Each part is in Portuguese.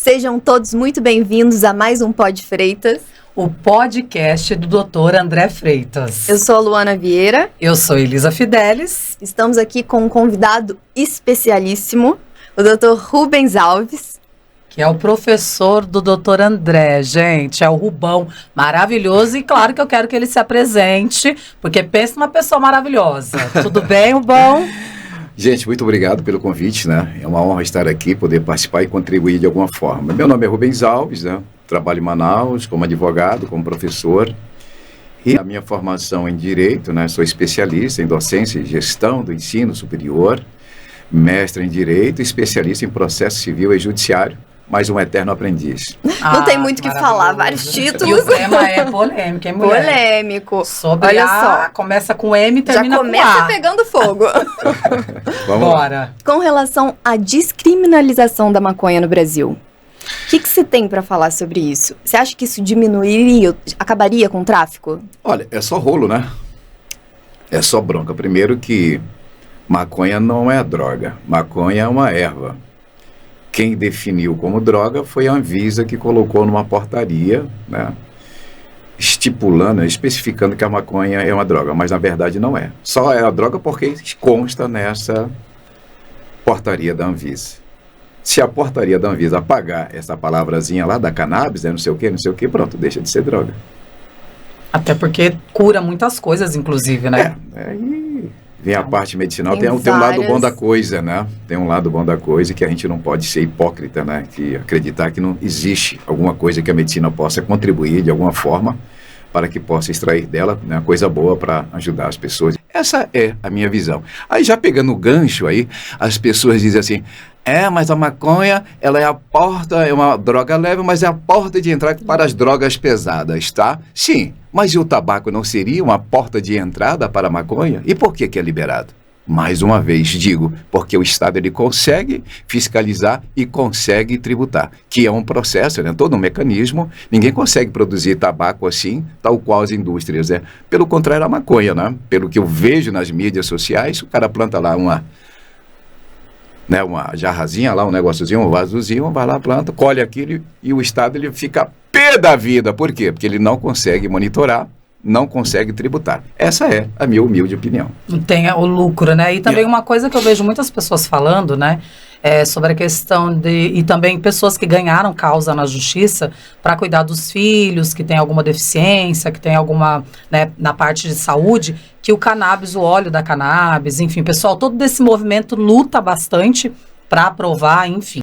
Sejam todos muito bem-vindos a mais um Pod Freitas, o podcast do Dr. André Freitas. Eu sou a Luana Vieira. Eu sou Elisa Fidelis. Estamos aqui com um convidado especialíssimo, o Dr. Rubens Alves. Que é o professor do Dr. André, gente, é o Rubão, maravilhoso, e claro que eu quero que ele se apresente, porque pensa numa pessoa maravilhosa. Tudo bem, Rubão? Gente, muito obrigado pelo convite, né? É uma honra estar aqui, poder participar e contribuir de alguma forma. Meu nome é Rubens Alves, né? Trabalho em Manaus como advogado, como professor, e a minha formação em Direito, né? Sou especialista em docência e gestão do ensino superior, mestre em Direito, especialista em processo civil e judiciário, mais um eterno aprendiz. Não tem muito o que falar, vários títulos. E o tema é polêmico, hein, mulher? Polêmico. Sobre Olha só. Começa com M e termina com A. Já começa pegando fogo. Vamos Bora. lá. Com relação à descriminalização da maconha no Brasil, o que você tem para falar sobre isso? Você acha que isso diminuiria, acabaria com o tráfico? Olha, é só rolo, né? É só bronca. Primeiro que maconha não é droga. Maconha é uma erva. Quem definiu como droga foi a Anvisa, que colocou numa portaria, né, estipulando, especificando que a maconha é uma droga, mas na verdade não é. Só é a droga porque consta nessa portaria da Anvisa. Se a portaria da Anvisa apagar essa palavrazinha lá da cannabis, não sei o que, pronto, deixa de ser droga. Até porque cura muitas coisas, inclusive, né? Aí vem a parte medicinal, Tem tem um lado várias. bom da coisa, né? Tem um lado bom da coisa que a gente não pode ser hipócrita, né? Que acreditar que não existe alguma coisa que a medicina possa contribuir de alguma forma para que possa extrair dela, né, coisa boa para ajudar as pessoas. Essa é a minha visão. Aí já pegando o gancho aí, as pessoas dizem assim, mas a maconha, ela é a porta, é uma droga leve, mas é a porta de entrada para as drogas pesadas, tá? Sim, mas e o tabaco não seria uma porta de entrada para a maconha? E por que é liberado? Mais uma vez digo, porque o Estado ele consegue fiscalizar e consegue tributar, que é um processo, né? Todo um mecanismo. Ninguém consegue produzir tabaco assim, tal qual as indústrias, né? Pelo contrário, a maconha, né? Pelo que eu vejo nas mídias sociais, o cara planta lá uma jarrazinha lá, um negóciozinho, um vasozinho, vai lá, planta, colhe aquilo e o Estado ele fica pé da vida. Por quê? Porque ele não consegue monitorar, não consegue tributar. Essa é a minha humilde opinião. Tem o lucro, né? E também uma coisa que eu vejo muitas pessoas falando, né? Sobre a questão e também pessoas que ganharam causa na justiça para cuidar dos filhos, que tem alguma deficiência, que tem alguma, né, na parte de saúde, que o cannabis, o óleo da cannabis, enfim, pessoal, todo desse movimento luta bastante para aprovar, enfim.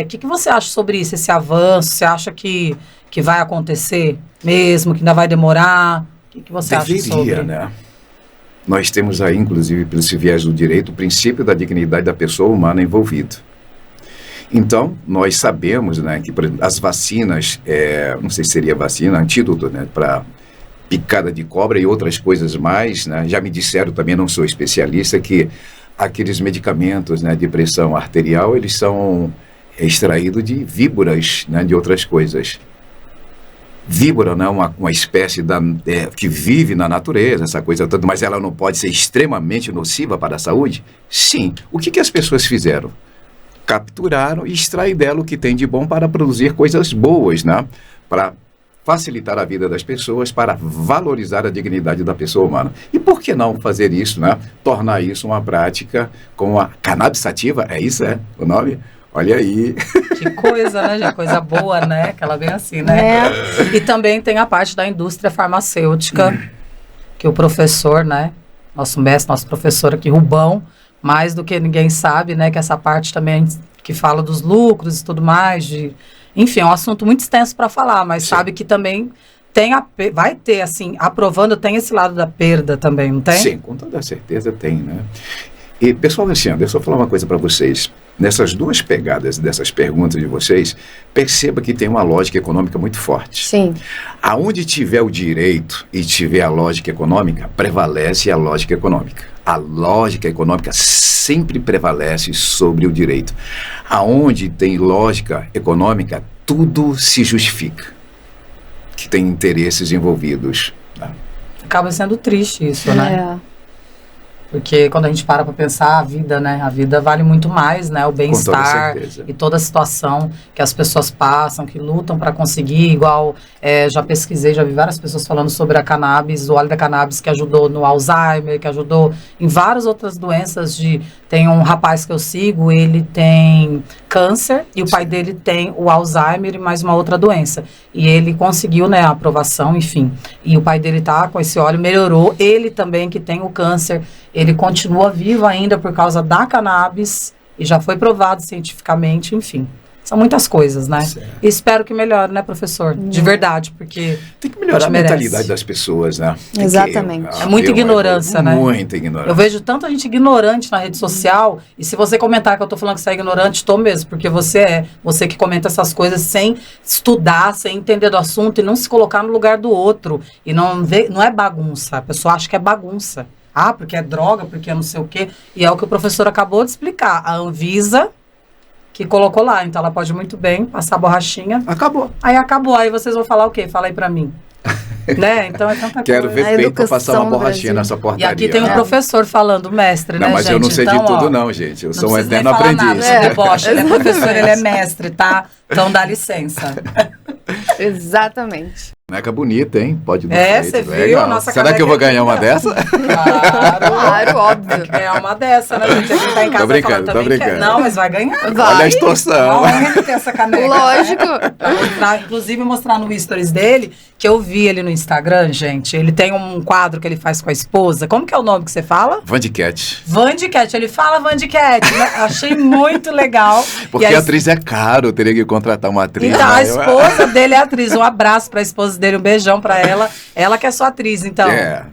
Que você acha sobre isso, esse avanço? Você acha que vai acontecer mesmo, que ainda vai demorar? O que você acha sobre? Né? Nós temos aí, inclusive, pelo viés do direito, o princípio da dignidade da pessoa humana envolvida. Então, nós sabemos, né, que por exemplo, as vacinas, não sei se seria vacina, antídoto, né, para picada de cobra e outras coisas mais, né, já me disseram, também não sou especialista, que aqueles medicamentos, né, de pressão arterial, eles são extraídos de víboras, né, de outras coisas. Víbora, né, uma espécie que vive na natureza, essa coisa toda, mas ela não pode ser extremamente nociva para a saúde? Sim. O que as pessoas fizeram? Capturaram e extraíram dela o que tem de bom para produzir coisas boas, né? Para facilitar a vida das pessoas, para valorizar a dignidade da pessoa humana. E por que não fazer isso, né? Tornar isso uma prática com a cannabis sativa, isso o nome? Olha aí. Que coisa, né? Já coisa boa, né? Que ela vem assim, né? E também tem a parte da indústria farmacêutica, que o professor, né? Nosso mestre, nosso professor aqui, Rubão, mais do que ninguém sabe, né? Que essa parte também que fala dos lucros e tudo mais, enfim, é um assunto muito extenso para falar, mas sim, sabe que também vai ter, assim, aprovando, tem esse lado da perda também, não tem? Sim, com toda certeza tem, né? E, pessoal, assim, deixa eu falar uma coisa para vocês. Nessas duas pegadas dessas perguntas de vocês, perceba que tem uma lógica econômica muito forte. Sim. Aonde tiver o direito e tiver a lógica econômica, prevalece a lógica econômica. A lógica econômica sempre prevalece sobre o direito. Aonde tem lógica econômica, tudo se justifica. Que tem interesses envolvidos. Né? Acaba sendo triste isso, né? Porque quando a gente para pensar a vida, né? A vida vale muito mais, né? O bem-estar e toda a situação que as pessoas passam, que lutam para conseguir, igual já pesquisei, já vi várias pessoas falando sobre a cannabis, o óleo da cannabis que ajudou no Alzheimer, que ajudou em várias outras doenças. Tem um rapaz que eu sigo, ele tem câncer e o pai dele tem o Alzheimer e mais uma outra doença. E ele conseguiu, né, a aprovação, enfim. E o pai dele tá com esse óleo, melhorou. Ele também, que tem o câncer, ele continua vivo ainda por causa da cannabis e já foi provado cientificamente, enfim. São muitas coisas, né? E espero que melhore, né, professor? De verdade, porque tem que melhorar a mentalidade das pessoas, né? Exatamente. É muita ignorância, né? Muita ignorância. Eu vejo tanta gente ignorante na rede social, e se você comentar que eu tô falando que você é ignorante, tô mesmo, porque você é. Você que comenta essas coisas sem estudar, sem entender do assunto e não se colocar no lugar do outro. E não é bagunça. A pessoa acha que é bagunça. Ah, porque é droga, porque é não sei o quê. E é o que o professor acabou de explicar. A Anvisa que colocou lá. Então ela pode muito bem passar a borrachinha. Acabou. Aí acabou. Aí vocês vão falar o quê? Fala aí pra mim. Né? Então é tanta Quero coisa. ver peito pra passar uma borrachinha nessa portaria. E aqui tem um professor falando, mestre, não, né, mas gente? eu não sei então, de tudo não, gente. Eu sou um eterno nada, aprendiz. Deboche, ele é professor, ele é mestre, tá? Então dá licença. Exatamente. Caneca bonita, hein? Pode você viu? A nossa Será que eu vou ganhar uma dessa? Claro, óbvio. Tem que ganhar uma dessa, né, gente? A gente tá em casa tô brincando, falando também. Não, mas vai ganhar. Olha a extorsão. Olha ele tem essa caneca. Lógico. Inclusive, mostrar no stories dele, que eu vi ele no Instagram, gente. Ele tem um quadro que ele faz com a esposa. Como que é o nome que você fala? Vandicat. Vandicat. Ele fala Vandicat. Né? Achei muito legal. Porque a atriz é caro, eu teria que contratar uma atriz. Então, a esposa dele é atriz. Um abraço pra esposa dele, um beijão pra ela. Ela que é sua atriz, então.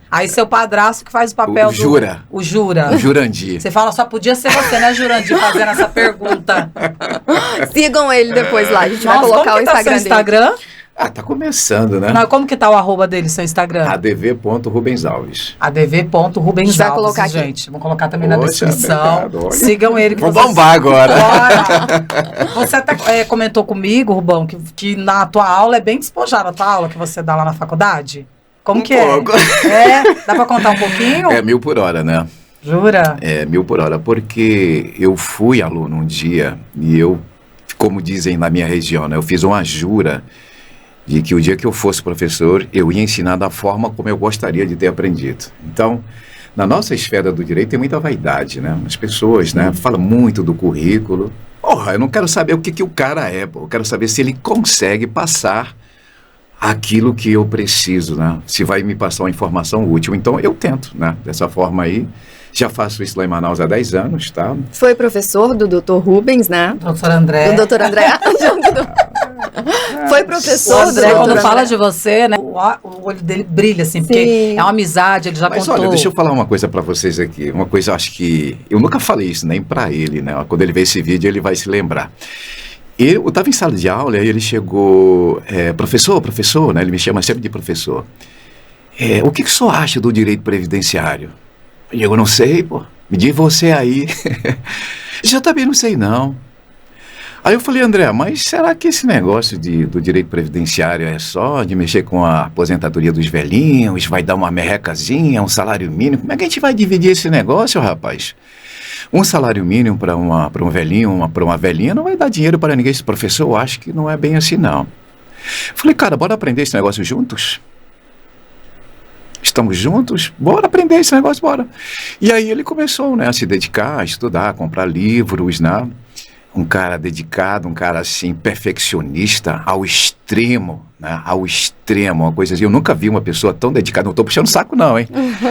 Aí seu padrasto que faz o papel o Jura. O Jura. O Jurandir. Você fala, só podia ser você, né, Jurandir, fazendo essa pergunta. Sigam ele depois lá, a gente vai colocar o Instagram dele. Instagram? Tá começando, né? Não, como que tá o arroba dele, seu Instagram? adv.rubensalves. adv.rubensalves, vai colocar aqui. gente. Vamos colocar também na descrição. Sigam ele. Vou bombar agora. Você até comentou comigo, Rubão, que na tua aula é bem despojada a tua aula que você dá lá na faculdade. Como que pouco. Dá pra contar um pouquinho? 1.000 por hora, né? Jura? 1.000 por hora, porque eu fui aluno um dia e eu, como dizem na minha região, né, eu fiz uma jura de que o dia que eu fosse professor, eu ia ensinar da forma como eu gostaria de ter aprendido. Então, na nossa esfera do direito tem muita vaidade, né? As pessoas, né, falam muito do currículo. Porra, eu não quero saber o que o cara é, eu quero saber se ele consegue passar aquilo que eu preciso, né? Se vai me passar uma informação útil. Então, eu tento, né? Dessa forma aí. Já faço isso lá em Manaus há 10 anos, tá? Foi professor do Dr. Rubens, né? Doutor André. Do Dr. André. Foi professor do André. Quando André. fala de você, né? O olho dele brilha, assim, porque é uma amizade, ele já Mas contou. olha, deixa eu falar uma coisa pra vocês aqui. Uma coisa, acho que... Eu nunca falei isso nem pra ele, né? Quando ele ver esse vídeo, ele vai se lembrar. Eu estava em sala de aula e ele chegou... professor, né? Ele me chama sempre de professor. O que o senhor acha do direito previdenciário? Eu não sei, pô. Me diz você aí. Já também não sei, não. Aí eu falei, André, mas será que esse negócio do direito previdenciário é só de mexer com a aposentadoria dos velhinhos, vai dar uma merrecazinha, um salário mínimo? Como é que a gente vai dividir esse negócio, rapaz? Um salário mínimo para um velhinho, para uma velhinha, não vai dar dinheiro para ninguém. Esse professor, eu acho que não é bem assim, não. Falei, cara, bora aprender esse negócio juntos? Estamos juntos? Bora aprender esse negócio, bora. E aí ele começou, né, a se dedicar, a estudar, a comprar livros, né? Um cara dedicado, um cara assim, perfeccionista ao extremo, né? Ao extremo, uma coisa assim. Eu nunca vi uma pessoa tão dedicada. Não estou puxando saco não, hein?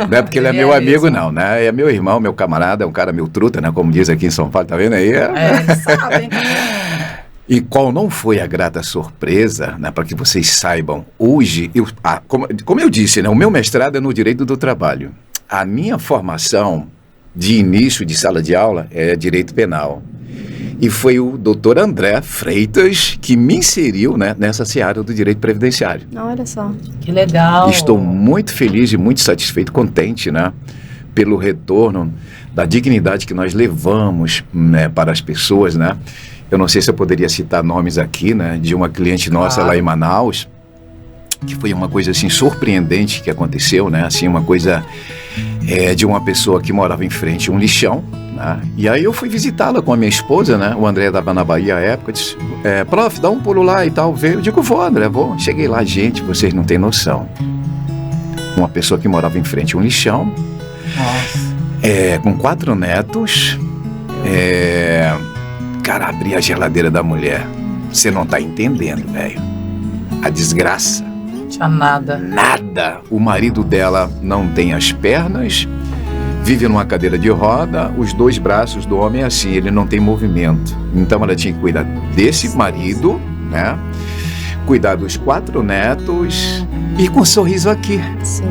Não é porque ele é meu amigo, não, né? É meu irmão, meu camarada, é um cara meu truta, né? Como diz aqui em São Paulo, tá vendo aí? Eles sabem. E qual não foi a grata surpresa, né, para que vocês saibam, hoje, como eu disse, né, o meu mestrado é no direito do trabalho. A minha formação de início de sala de aula é direito penal. E foi o doutor André Freitas que me inseriu, né, nessa seara do direito previdenciário. Olha só. Que legal. Estou muito feliz e muito satisfeito, contente, né, pelo retorno da dignidade que nós levamos, né, para as pessoas, né. Eu não sei se eu poderia citar nomes aqui, né, de uma cliente nossa lá em Manaus, que foi uma coisa assim surpreendente que aconteceu, né? Assim, uma coisa de uma pessoa que morava em frente a um lixão, né? E aí eu fui visitá-la com a minha esposa, né? O André estava na Bahia à época, disse, prof, dá um pulo lá e tal, veio. Eu digo, vou, André, vou. Cheguei lá, gente, vocês não têm noção. Uma pessoa que morava em frente a um lixão, com 4 netos, cara, abri a geladeira da mulher. Você não tá entendendo, velho. A desgraça. Tinha nada. Nada. O marido dela não tem as pernas, vive numa cadeira de roda, os 2 braços do homem é assim, ele não tem movimento. Então ela tinha que cuidar desse marido, né? Cuidar dos 4 netos e com um sorriso aqui. Sim.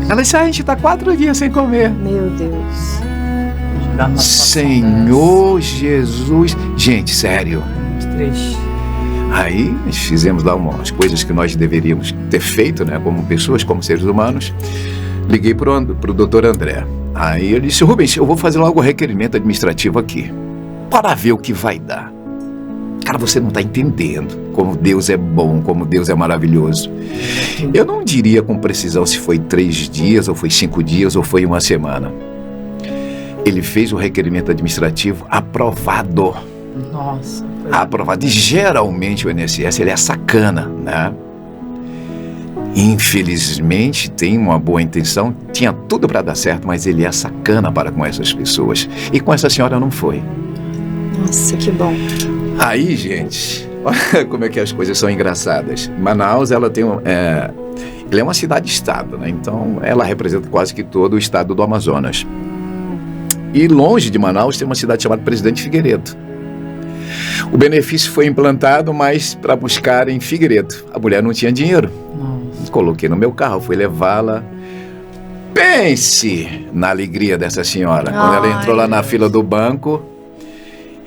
Ela disse, a gente tá 4 dias sem comer. Meu Deus. Senhor Jesus. Gente, sério. Muito triste. Aí nós fizemos lá umas coisas que nós deveríamos ter feito, né? Como pessoas, como seres humanos. Liguei pro doutor André. Aí ele disse, Rubens, eu vou fazer logo o requerimento administrativo aqui, para ver o que vai dar. Cara, você não está entendendo como Deus é bom, como Deus é maravilhoso. Eu não diria com precisão se foi 3 dias, ou foi 5 dias, ou foi 1 semana. Ele fez o requerimento administrativo aprovado. Nossa. Aprovado. E geralmente o INSS, ele é sacana, né? Infelizmente, tem uma boa intenção, tinha tudo para dar certo, mas ele é sacana para com essas pessoas. E com essa senhora não foi. Nossa, que bom. Aí, gente, olha como é que as coisas são engraçadas. Manaus, ela tem ela é uma cidade-estado, né? Então, ela representa quase que todo o estado do Amazonas. E longe de Manaus tem uma cidade chamada Presidente Figueiredo. O benefício foi implantado, mas para buscar em Figueiredo. A mulher não tinha dinheiro. Nossa. Coloquei no meu carro, fui levá-la. Pense na alegria dessa senhora. Quando ela entrou lá na fila do banco,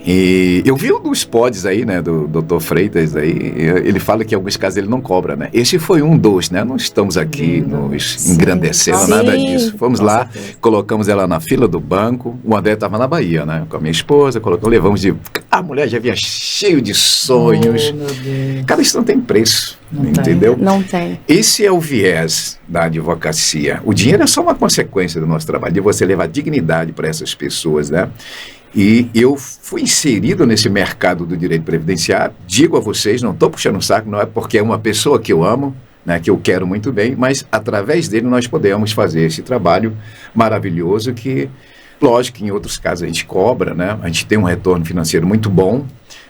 e eu vi um dos pods aí, né, do Dr. Freitas aí, ele fala que em alguns casos ele não cobra, né? Esse foi um dos, né? Não estamos aqui nos engrandecendo, nada disso. Fomos lá, colocamos ela na fila do banco, o André estava na Bahia, né? Com a minha esposa, levamos de... A mulher já vinha cheio de sonhos. Oh, meu Deus. Cara, isso não tem preço, Não entendeu? tem. Não tem. Esse é o viés da advocacia. O dinheiro é só uma consequência do nosso trabalho, de você levar dignidade para essas pessoas, né? E eu fui inserido nesse mercado do direito previdenciário. Digo a vocês, não estou puxando o saco, não é porque é uma pessoa que eu amo, né, que eu quero muito bem, mas através dele nós podemos fazer esse trabalho maravilhoso que, lógico que em outros casos a gente cobra, né? A gente tem um retorno financeiro muito bom,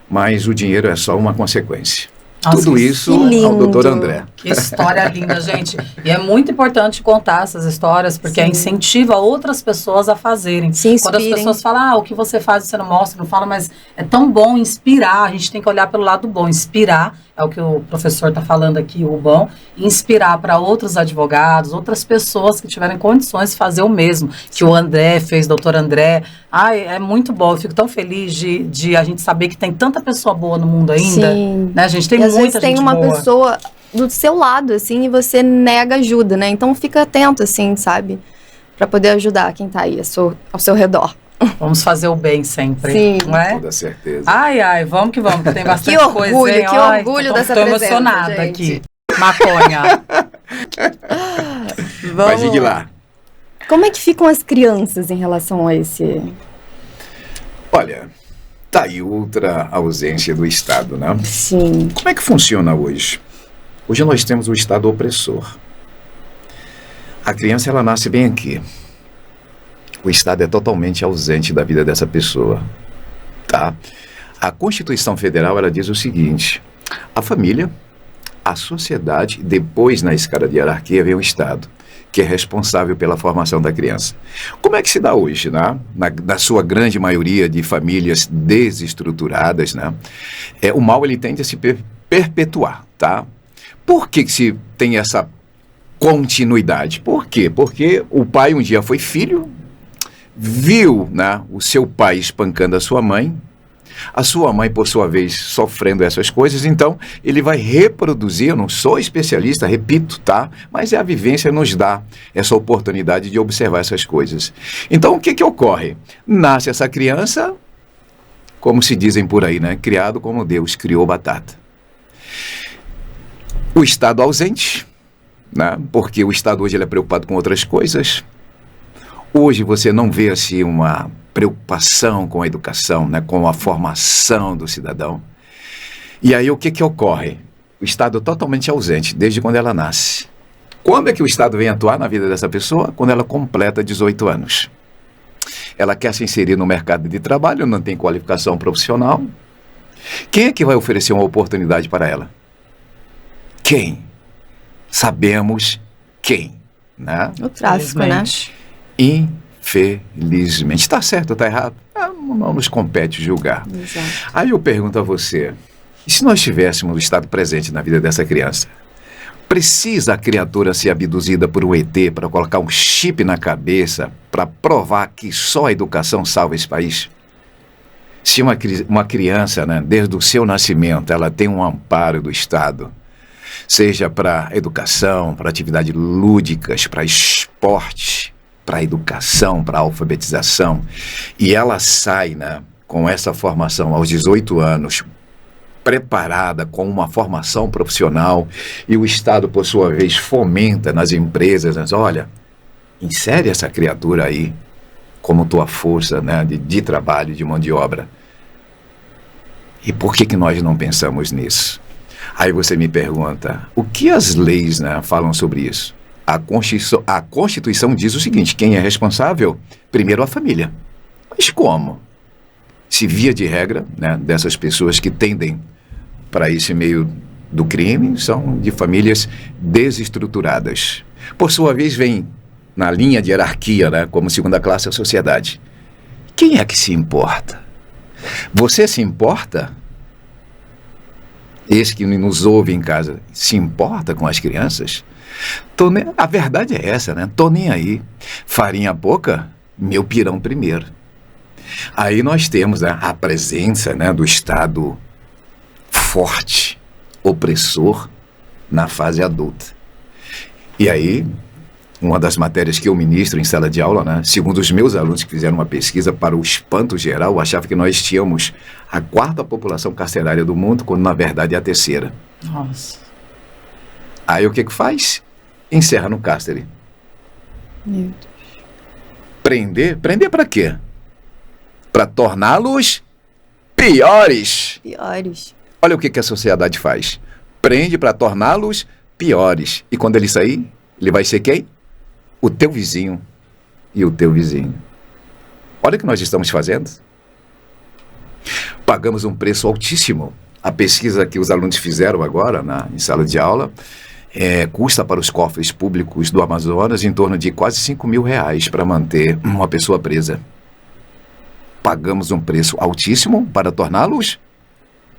mas o dinheiro é só uma consequência. Nossa, tudo isso ao doutor André. Que história linda, gente. E é muito importante contar essas histórias, porque incentiva outras pessoas a fazerem. Quando as pessoas falam, o que você faz, você não mostra, não fala, mas é tão bom inspirar, a gente tem que olhar pelo lado bom. Inspirar, é o que o professor está falando aqui, o bom, inspirar para outros advogados, outras pessoas que tiverem condições de fazer o mesmo, que o André fez, doutor André. É muito bom, eu fico tão feliz de a gente saber que tem tanta pessoa boa no mundo ainda. Sim. Né, a gente tem e às muita vezes gente tem uma boa. pessoa do seu lado, assim, e você nega ajuda, né? Então fica atento, assim, sabe? Pra poder ajudar quem tá aí ao seu redor. Vamos fazer o bem sempre. Sim. Não é? Com toda certeza. Vamos que tem bastante Que coisa. orgulho, hein? que orgulho dessa Tô presença, emocionada gente. aqui. Maconha. Mas diga lá. Como é que ficam as crianças em relação a esse... Olha, tá aí outra ausência do Estado, né? Sim. Como é que funciona hoje? Hoje nós temos o Estado opressor. A criança, ela nasce bem aqui. O Estado é totalmente ausente da vida dessa pessoa, tá? A Constituição Federal, ela diz o seguinte: a família, a sociedade, depois na escala de hierarquia vem o Estado, que é responsável pela formação da criança. Como é que se dá hoje, né? Na sua grande maioria de famílias desestruturadas, né? O mal, ele tende a se perpetuar, tá? Por que se tem essa continuidade? Por quê? Porque o pai um dia foi filho, viu, né, o seu pai espancando a sua mãe, por sua vez, sofrendo essas coisas, então ele vai reproduzir. Eu não sou especialista, repito, tá? Mas a vivência nos dá essa oportunidade de observar essas coisas. Então, o que ocorre? Nasce essa criança, como se dizem por aí, né? Criado como Deus criou batata. O Estado ausente, né? Porque o Estado hoje ele é preocupado com outras coisas. Hoje você não vê assim uma preocupação com a educação, né? Com a formação do cidadão. E aí o que ocorre? O Estado totalmente ausente, desde quando ela nasce. Quando é que o Estado vem atuar na vida dessa pessoa? Quando ela completa 18 anos. Ela quer se inserir no mercado de trabalho, não tem qualificação profissional. Quem é que vai oferecer uma oportunidade para ela? Quem? Sabemos quem, né? O tráfico, né? Infelizmente. Está certo ou está errado? Não nos compete julgar. Exato. Aí eu pergunto a você, e se nós tivéssemos o Estado presente na vida dessa criança? Precisa a criatura ser abduzida por um ET para colocar um chip na cabeça para provar que só a educação salva esse país? Se uma criança, né, desde o seu nascimento, ela tem um amparo do Estado, seja para educação, para atividades lúdicas, para esporte, para educação, para alfabetização, e ela sai, né, com essa formação aos 18 anos, preparada com uma formação profissional, e o Estado, por sua vez, fomenta nas empresas, né, olha, insere essa criatura aí como tua força, né, de trabalho, de mão de obra. E por que nós não pensamos nisso? Aí você me pergunta, o que as leis, né, falam sobre isso? A Constituição diz o seguinte, quem é responsável? Primeiro a família. Mas como? Se via de regra, né, dessas pessoas que tendem para esse meio do crime, são de famílias desestruturadas. Por sua vez, vem na linha de hierarquia, né, como segunda classe a sociedade. Quem é que se importa? Você se importa? Esse que nos ouve em casa, se importa com as crianças? A verdade é essa, né? Tô nem aí. Farinha pouca, meu pirão primeiro. Aí nós temos, né, a presença, né, do Estado forte, opressor, na fase adulta. E aí, uma das matérias que eu ministro em sala de aula, né, segundo os meus alunos que fizeram uma pesquisa, para o espanto geral, achava que nós tínhamos a 4ª população carcerária do mundo, quando na verdade é a 3ª. Nossa. Aí o que faz? Encerra no cárcere. Meu Deus. Prender? Prender para quê? Para torná-los piores. Piores. Olha o que a sociedade faz. Prende para torná-los piores. E quando ele sair, ele vai ser quem? O teu vizinho e o teu vizinho. Olha o que nós estamos fazendo. Pagamos um preço altíssimo. A pesquisa que os alunos fizeram agora em sala de aula custa para os cofres públicos do Amazonas em torno de quase R$5.000 para manter uma pessoa presa. Pagamos um preço altíssimo para torná-los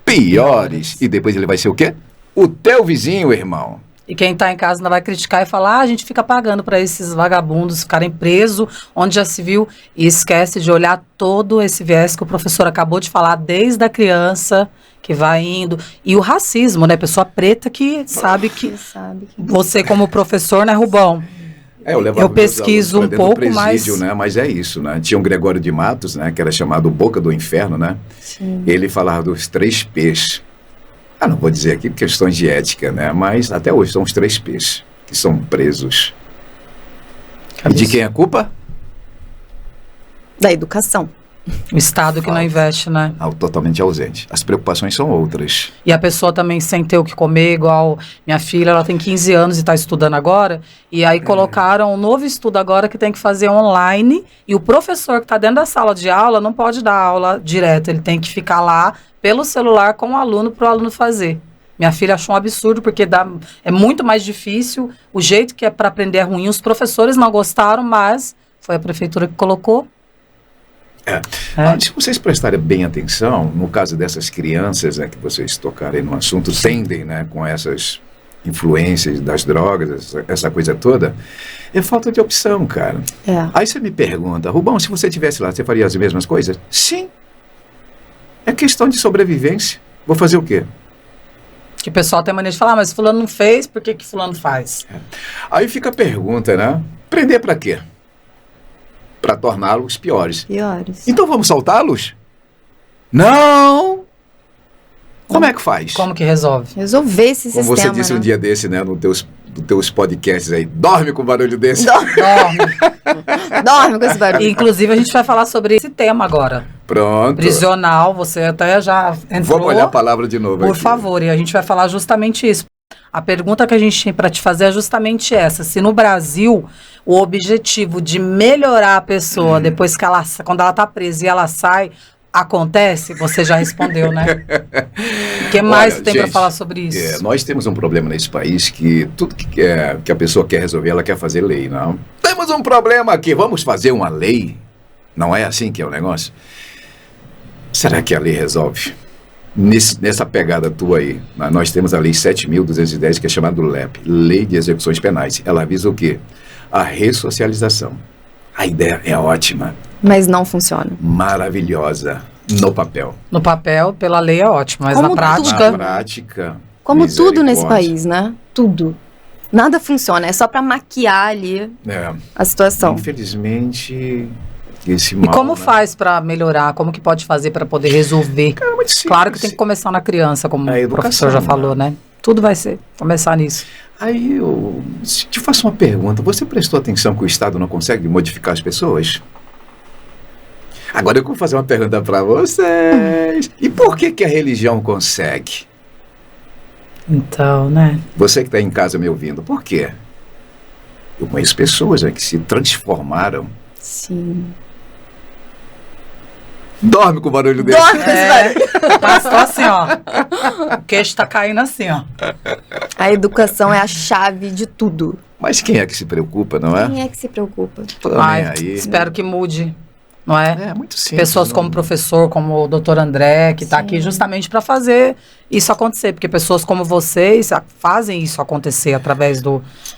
piores. E depois ele vai ser o quê? O teu vizinho, irmão. E quem está em casa ainda vai criticar e falar, a gente fica pagando para esses vagabundos ficarem presos, onde já se viu, e esquece de olhar todo esse viés que o professor acabou de falar, desde a criança que vai indo, e o racismo, né, pessoa preta que sabe que você como professor, né, Rubão? Eu pesquiso um pouco presídio, mais... né? Mas é isso, né? Tinha um Gregório de Matos, né? Que era chamado Boca do Inferno, né? Sim. Ele falava dos 3 P's. Não vou dizer aqui por questões de ética, né? Mas até hoje são os 3 P's que são presos. E de quem é a culpa? Da educação. O Estado que não investe, né? Totalmente ausente. As preocupações são outras. E a pessoa também sem ter o que comer, igual minha filha, ela tem 15 anos e está estudando agora, e aí colocaram um novo estudo agora que tem que fazer online, e o professor que está dentro da sala de aula não pode dar aula direto, ele tem que ficar lá pelo celular com o aluno para o aluno fazer. Minha filha achou um absurdo, porque é muito mais difícil, o jeito que é para aprender é ruim, os professores não gostaram, mas foi a prefeitura que colocou. Se vocês prestarem bem atenção, no caso dessas crianças, né, que vocês tocarem no assunto, tendem, né, com essas influências das drogas, essa coisa toda, é falta de opção, cara. Aí você me pergunta, Rubão, se você estivesse lá, você faria as mesmas coisas? Sim. É questão de sobrevivência. Vou fazer o quê? Que o pessoal tem mania de falar, mas fulano não fez, por que fulano faz? Aí fica a pergunta, né? Prender para quê? Para torná-los piores. Piores. Então vamos soltá-los? Não! Como é que faz? Como que resolve? Resolver esse Como sistema, você disse né? um dia desse, né, nos teus podcasts aí, dorme com barulho desse. Dorme. Dorme com esse barulho. Inclusive, a gente vai falar sobre esse tema agora. Pronto. Prisional, você até já entrou. Vamos olhar a palavra de novo Por aqui. favor, e a gente vai falar justamente isso. A pergunta que a gente tem para te fazer é justamente essa. Se no Brasil o objetivo de melhorar a pessoa depois que quando ela está presa e ela sai, acontece? Você já respondeu, né? O que mais Olha, tem para gente, falar sobre isso? Nós temos um problema nesse país que tudo que a pessoa quer resolver, ela quer fazer lei, não? Temos um problema aqui, vamos fazer uma lei? Não é assim que é o negócio? Será que a lei resolve? Nessa pegada tua aí, nós temos a Lei 7.210, que é chamada LEP, Lei de Execuções Penais. Ela visa o quê? A ressocialização. A ideia é ótima, Mas não funciona. maravilhosa, no papel. No papel, pela lei é ótimo, mas Como na prática... Na prática, Como tudo nesse misericórdia. país, né? Tudo. Nada funciona, é só pra maquiar ali É, a situação. infelizmente, esse E mal, como né? faz para melhorar? Como que pode fazer para poder resolver? É muito simples. Claro que tem que começar na criança, como A o educação, professor já falou, né? Tudo vai começar nisso. Aí eu te faço uma pergunta. Você prestou atenção que o Estado não consegue modificar as pessoas? Agora eu vou fazer uma pergunta para vocês. E por que a religião consegue? Então, né? Você que está em casa me ouvindo, por quê? Eu conheço pessoas, né, que se transformaram. Sim. Dorme com o barulho desse. Dorme com esse barulho. Mas tô assim, ó. O queixo tá caindo assim, ó. A educação é a chave de tudo. Mas quem é que se preocupa, não é? Quem é que se preocupa? Tô nem Ai, aí. espero que mude, não é? É muito simples. Pessoas não- como o professor, como o doutor André, que está Sim. aqui justamente para fazer isso acontecer. Porque pessoas como vocês fazem isso acontecer através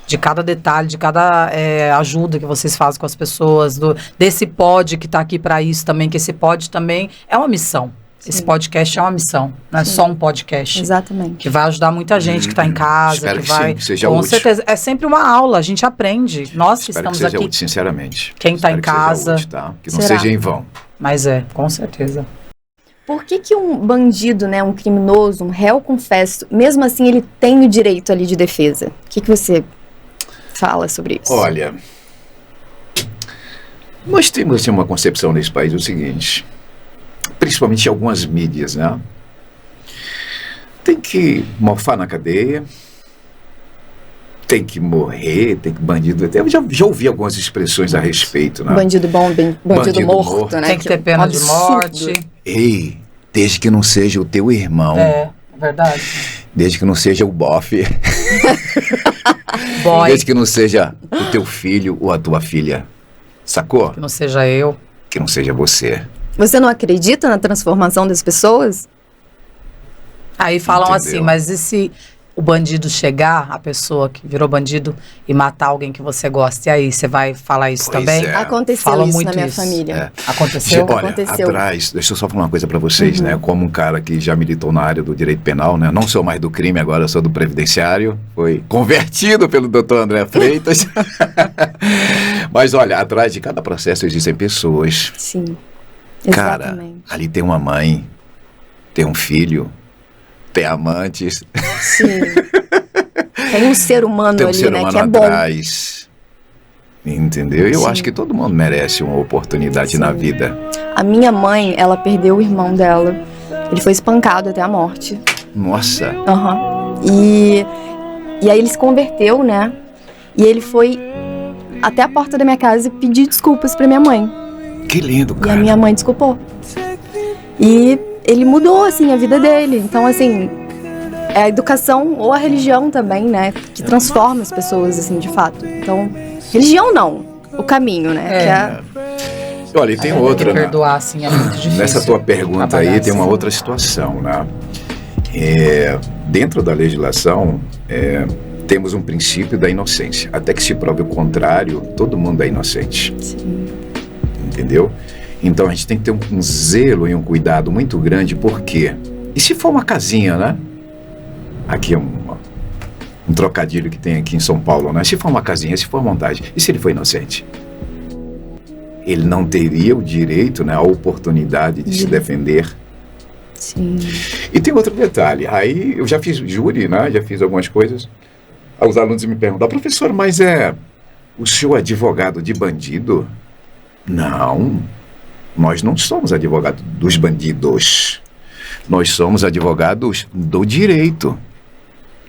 de cada detalhe, de cada ajuda que vocês fazem com as pessoas, desse pod que está aqui para isso também, que esse pod também é uma missão. Esse Sim. podcast é uma missão, não é Sim. só um podcast. Exatamente. Que vai ajudar muita gente que está em casa, Espero que que vai. sim, que seja com útil. certeza. É sempre uma aula, a gente aprende. Nós que Espero que estamos seja aqui, útil, sinceramente. Quem tá Espero em que seja casa, útil, tá? Que não será? seja em vão. mas com certeza. Por que um bandido, né, um criminoso, um réu confesso, mesmo assim ele tem o direito ali de defesa? O que você fala sobre isso? Olha, nós temos assim, uma concepção nesse país o seguinte, principalmente em algumas mídias, né? Tem que mofar na cadeia, tem que morrer, tem que bandido... Eu já ouvi algumas expressões a respeito, né? Bandido bom, bandido Bandido morto, morto. né? Tem que ter pena de absurdo. morte. Ei, desde que não seja o teu irmão, É verdade. desde que não seja o bofe, Boy, desde que não seja o teu filho ou a tua filha, sacou? que não seja eu. Que não seja você. Você não acredita na transformação das pessoas? Aí falam Entendeu? assim, mas e se o bandido chegar, a pessoa que virou bandido, e matar alguém que você gosta? E aí, você vai falar isso Pois também? é. Aconteceu Falam isso muito na minha isso. família. Aconteceu? Olha, Aconteceu. atrás, deixa eu só falar uma coisa pra vocês, né? Como um cara que já militou na área do direito penal, né? Não sou mais do crime, agora sou do previdenciário. Foi convertido pelo Dr. André Freitas. Mas olha, atrás de cada processo existem pessoas. Sim. Cara, Exatamente. ali tem uma mãe, tem um filho, tem amantes, Sim. Tem um ser humano tem um ali, ser né, humano que é bom. atrás. Entendeu? Eu Sim. acho que todo mundo merece uma oportunidade na vida. A minha mãe, ela perdeu o irmão dela. Ele foi espancado até a morte. Nossa, Aham. E aí ele se converteu, né? E ele foi até a porta da minha casa pedir desculpas pra minha mãe. que lindo, E a cara. minha mãe desculpou. E ele mudou, assim, a vida dele. Então, assim, é a educação ou a religião também, né? Que transforma as pessoas, assim, de fato. Então, religião não. O caminho, né? É. Que é Olha, e tem outra, né? Perdoar, assim, é muito difícil. Nessa tua pergunta trabalhar aí tem uma assim. outra situação, né? Dentro da legislação, temos um princípio da inocência. Até que se prove o contrário, todo mundo é inocente. Sim. Entendeu? Então a gente tem que ter um zelo e um cuidado muito grande, porque e se for uma casinha, né? Aqui é um trocadilho que tem aqui em São Paulo, né? Se for uma casinha, se for montagem, e se ele for inocente? Ele não teria o direito, né, a oportunidade de se defender. Sim. E tem outro detalhe, aí eu já fiz júri, né? Já fiz algumas coisas. Aí os alunos me perguntam, professor, mas o senhor é advogado de bandido? Não, nós não somos advogados dos bandidos. Nós somos advogados do direito.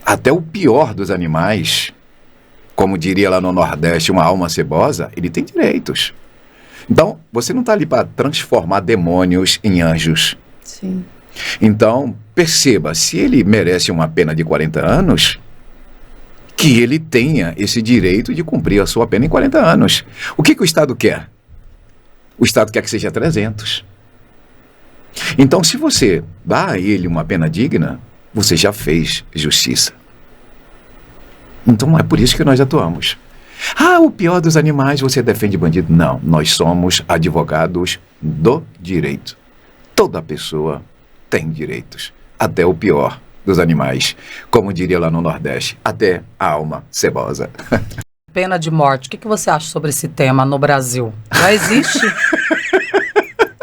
Até o pior dos animais, como diria lá no Nordeste, uma alma cebosa, ele tem direitos. Então, você não está ali para transformar demônios em anjos. Sim. Então, perceba, se ele merece uma pena de 40 anos, que ele tenha esse direito de cumprir a sua pena em 40 anos. O que o Estado quer? O Estado quer que seja 300. Então, se você dá a ele uma pena digna, você já fez justiça. Então, é por isso que nós atuamos. O pior dos animais, você defende bandido? Não, nós somos advogados do direito. Toda pessoa tem direitos, até o pior dos animais. Como diria lá no Nordeste, até a alma cebosa. Pena de morte. O que você acha sobre esse tema no Brasil? Já existe?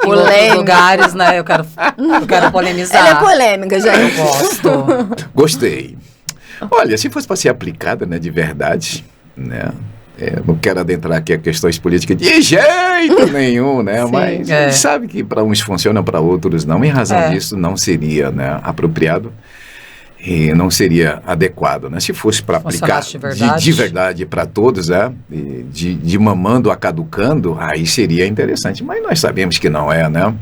Em outros lugares, né? Eu quero polemizar. Ela é polêmica, já. Eu gosto. Gostei. Olha, se fosse para ser aplicada, né, de verdade, né? Não quero adentrar aqui a questões políticas de jeito nenhum, né? Sim, mas a gente sabe que para uns funciona, para outros não. Em razão disso, não seria, né, apropriado e não seria adequado, né? Se fosse para aplicar de verdade para todos, né? De mamando a caducando, aí seria interessante. Mas nós sabemos que não é, né?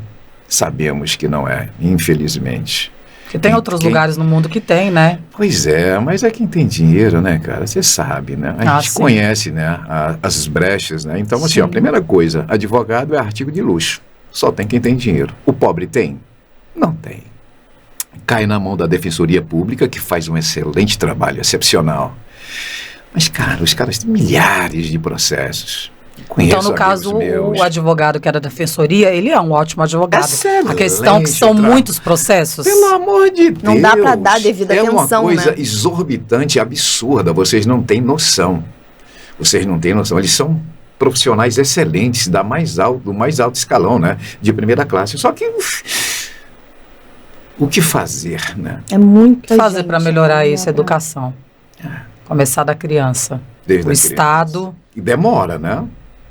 Sabemos que não é, infelizmente. Porque tem outros lugares no mundo que tem, né? Pois é, mas é quem tem dinheiro, né, cara? Você sabe, né? A gente conhece, né, as brechas, né? Então, assim, a primeira coisa, advogado é artigo de luxo. Só tem quem tem dinheiro. O pobre tem? Não tem. Cai na mão da Defensoria Pública, que faz um excelente trabalho, excepcional. Mas, cara, os caras têm milhares de processos. Então, no caso, o advogado que era da defensoria, ele é um ótimo advogado. Excelente. A questão é que são muitos processos. Pelo amor de Deus. Não dá para dar devida atenção, né? É uma coisa exorbitante, absurda. Vocês não têm noção. Vocês não têm noção. Eles são profissionais excelentes, do mais alto escalão, né? De primeira classe. Só que o que fazer, né? É muito. O que fazer para melhorar isso? Educação. Começar da criança. Desde o Estado. E demora, né?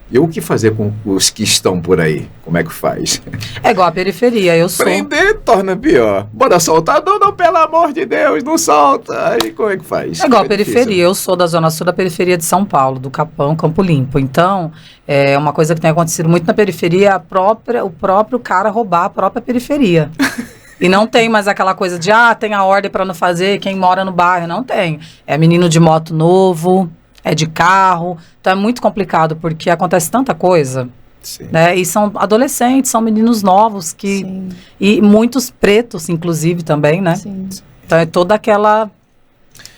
E o que fazer com os que estão por aí? Como é que faz? É igual a periferia, eu sou... Prender torna pior. Bora soltar? Não, pelo amor de Deus, não solta. Aí como é que faz? É igual a periferia, eu sou da Zona Sul da periferia de São Paulo, do Capão, Campo Limpo. Então, é uma coisa que tem acontecido muito na periferia, o próprio cara roubar a própria periferia. E não tem mais aquela coisa de, tem a ordem para não fazer, quem mora no bairro. Não tem. É menino de moto novo... é de carro, então é muito complicado, porque acontece tanta coisa, né? E são adolescentes, são meninos novos, e muitos pretos, inclusive, também, né? Sim. Então é toda aquela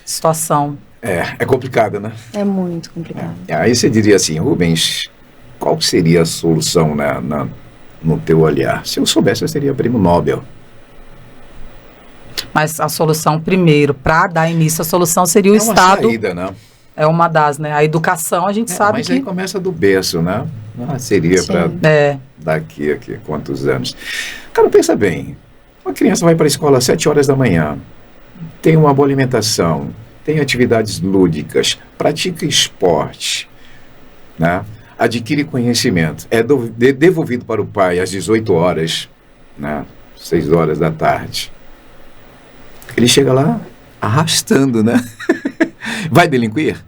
situação. É complicado, né? É muito complicado. Aí você diria assim, Rubens, qual seria a solução, né, no teu olhar? Se eu soubesse, eu seria prêmio Nobel. Mas a solução, primeiro, para dar início, a solução seria o Estado... saída, né? É uma das, né? A educação, a gente sabe mas aí começa do berço, né? Seria para daqui a quantos anos? Cara, pensa bem. Uma criança vai para a escola às 7 horas da manhã, tem uma boa alimentação, tem atividades lúdicas, pratica esporte, né? Adquire conhecimento, é devolvido para o pai às 18 horas, né? 6 horas da tarde. Ele chega lá arrastando, né? Vai delinquir?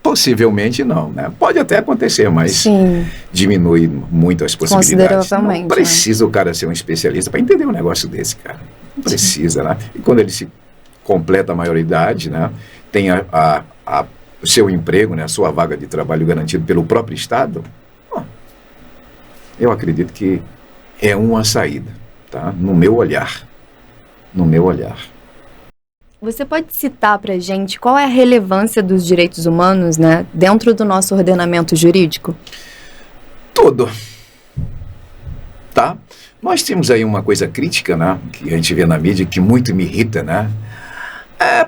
Possivelmente não, né? Pode até acontecer, mas diminui muito as possibilidades. Não precisa o cara ser um especialista para entender um negócio desse, cara. Não precisa, né? E quando ele se completa a maioridade, né? Tem o seu emprego, né? A sua vaga de trabalho garantido pelo próprio Estado, eu acredito que é uma saída, tá? No meu olhar. No meu olhar. Você pode citar para a gente qual é a relevância dos direitos humanos, né, dentro do nosso ordenamento jurídico? Tudo. Tá? Nós temos aí uma coisa crítica, né, que a gente vê na mídia, que muito me irrita, né?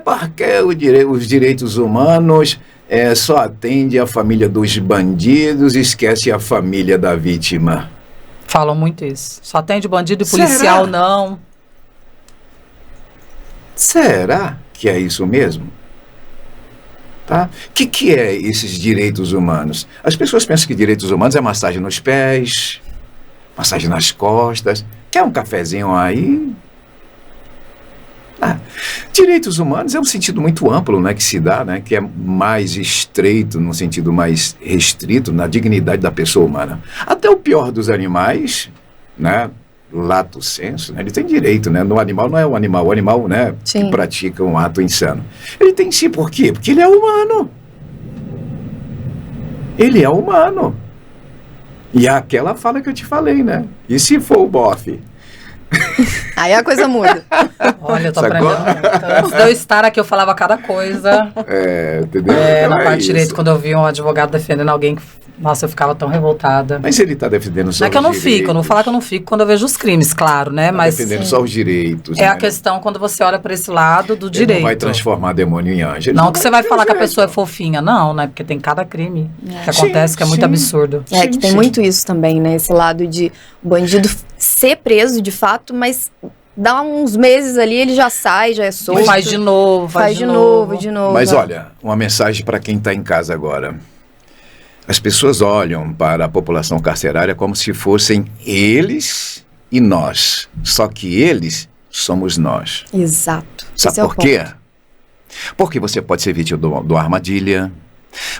Porque os direitos humanos só atende a família dos bandidos e esquece a família da vítima. Falam muito isso. Só atende bandido e policial, não. Será que é isso mesmo? Tá? O que é esses direitos humanos? As pessoas pensam que direitos humanos é massagem nos pés, massagem nas costas, quer um cafezinho aí? Direitos humanos é um sentido muito amplo, né, que se dá, né, que é mais estreito, num sentido mais restrito, na dignidade da pessoa humana. Até o pior dos animais, né, lato sensu, né, ele tem direito, né, no animal não é o animal, né, que pratica um ato insano. Ele tem sim, por quê? Porque ele é humano. Ele é humano. E é aquela fala que eu te falei, né, e se for o bofe? Aí a coisa muda. Olha, eu tô aprendendo muito. Antes de eu estar aqui, eu falava cada coisa. Entendeu? Na parte de direito, quando eu vi um advogado defendendo alguém, nossa, eu ficava tão revoltada. Mas ele tá defendendo só os direitos. Não é que eu não fico, eu não vou falar que eu não fico quando eu vejo os crimes, claro, né? Mas defendendo só os direitos. É a questão quando você olha para esse lado do direito. Ele não vai transformar demônio em anjo. Não que você vai falar que a pessoa é fofinha, não, né? Porque tem cada crime que acontece que é muito absurdo. É que tem muito isso também, né? Esse lado de o bandido ser preso de fato, mas dá uns meses ali, ele já sai, já é solto. Faz de novo, faz de novo. Mas olha, uma mensagem para quem está em casa agora. As pessoas olham para a população carcerária como se fossem eles e nós. Só que eles somos nós. Exato. Sabe por quê? Porque você pode ser vítima de uma armadilha.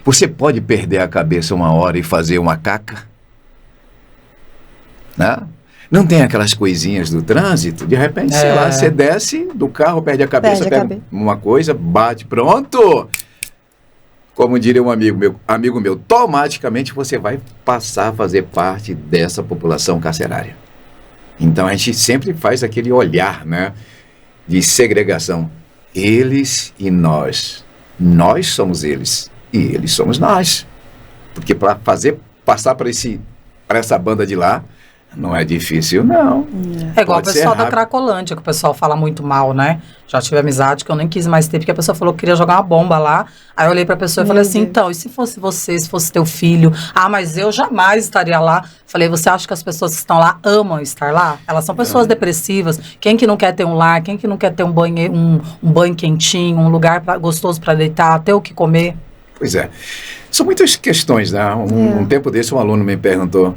Você pode perder a cabeça uma hora e fazer uma caca. Né? Não tem aquelas coisinhas do trânsito? De repente, sei lá, você desce do carro, perde a cabeça, pega uma coisa, bate, pronto! Como diria um amigo meu, automaticamente você vai passar a fazer parte dessa população carcerária. Então a gente sempre faz aquele olhar, né, de segregação. Eles e nós. Nós somos eles e eles somos nós. Porque para passar para essa banda de lá, não é difícil, não. É igual o pessoal da Cracolândia, que o pessoal fala muito mal, né? Já tive amizade que eu nem quis mais ter, porque a pessoa falou que queria jogar uma bomba lá. Aí eu olhei pra pessoa e falei assim, então, e se fosse você, se fosse teu filho? Ah, mas eu jamais estaria lá. Falei, você acha que as pessoas que estão lá amam estar lá? Elas são pessoas depressivas. Quem que não quer ter um lar? Quem que não quer ter um banho quentinho, um lugar gostoso pra deitar, ter o que comer? Pois é. São muitas questões, né? Um tempo desse um aluno me perguntou,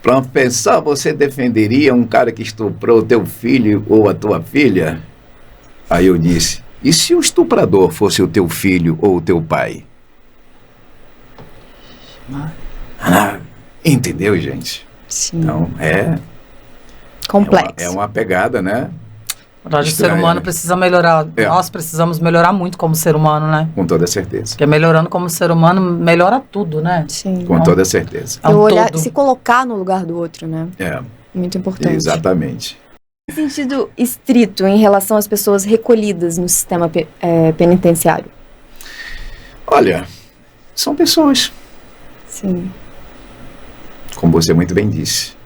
para pensar, você defenderia um cara que estuprou o teu filho ou a tua filha? Aí eu disse, e se o estuprador fosse o teu filho ou o teu pai? Entendeu, gente? Sim. Então, complexo. É uma pegada, né? O ser humano precisa melhorar. Nós precisamos melhorar muito como ser humano, né? Com toda certeza. Porque melhorando como ser humano, melhora tudo, né? Sim. Com toda certeza. Se colocar no lugar do outro, né? Muito importante. Exatamente. Em sentido estrito em relação às pessoas recolhidas no sistema penitenciário? Olha, são pessoas. Sim. Como você muito bem disse.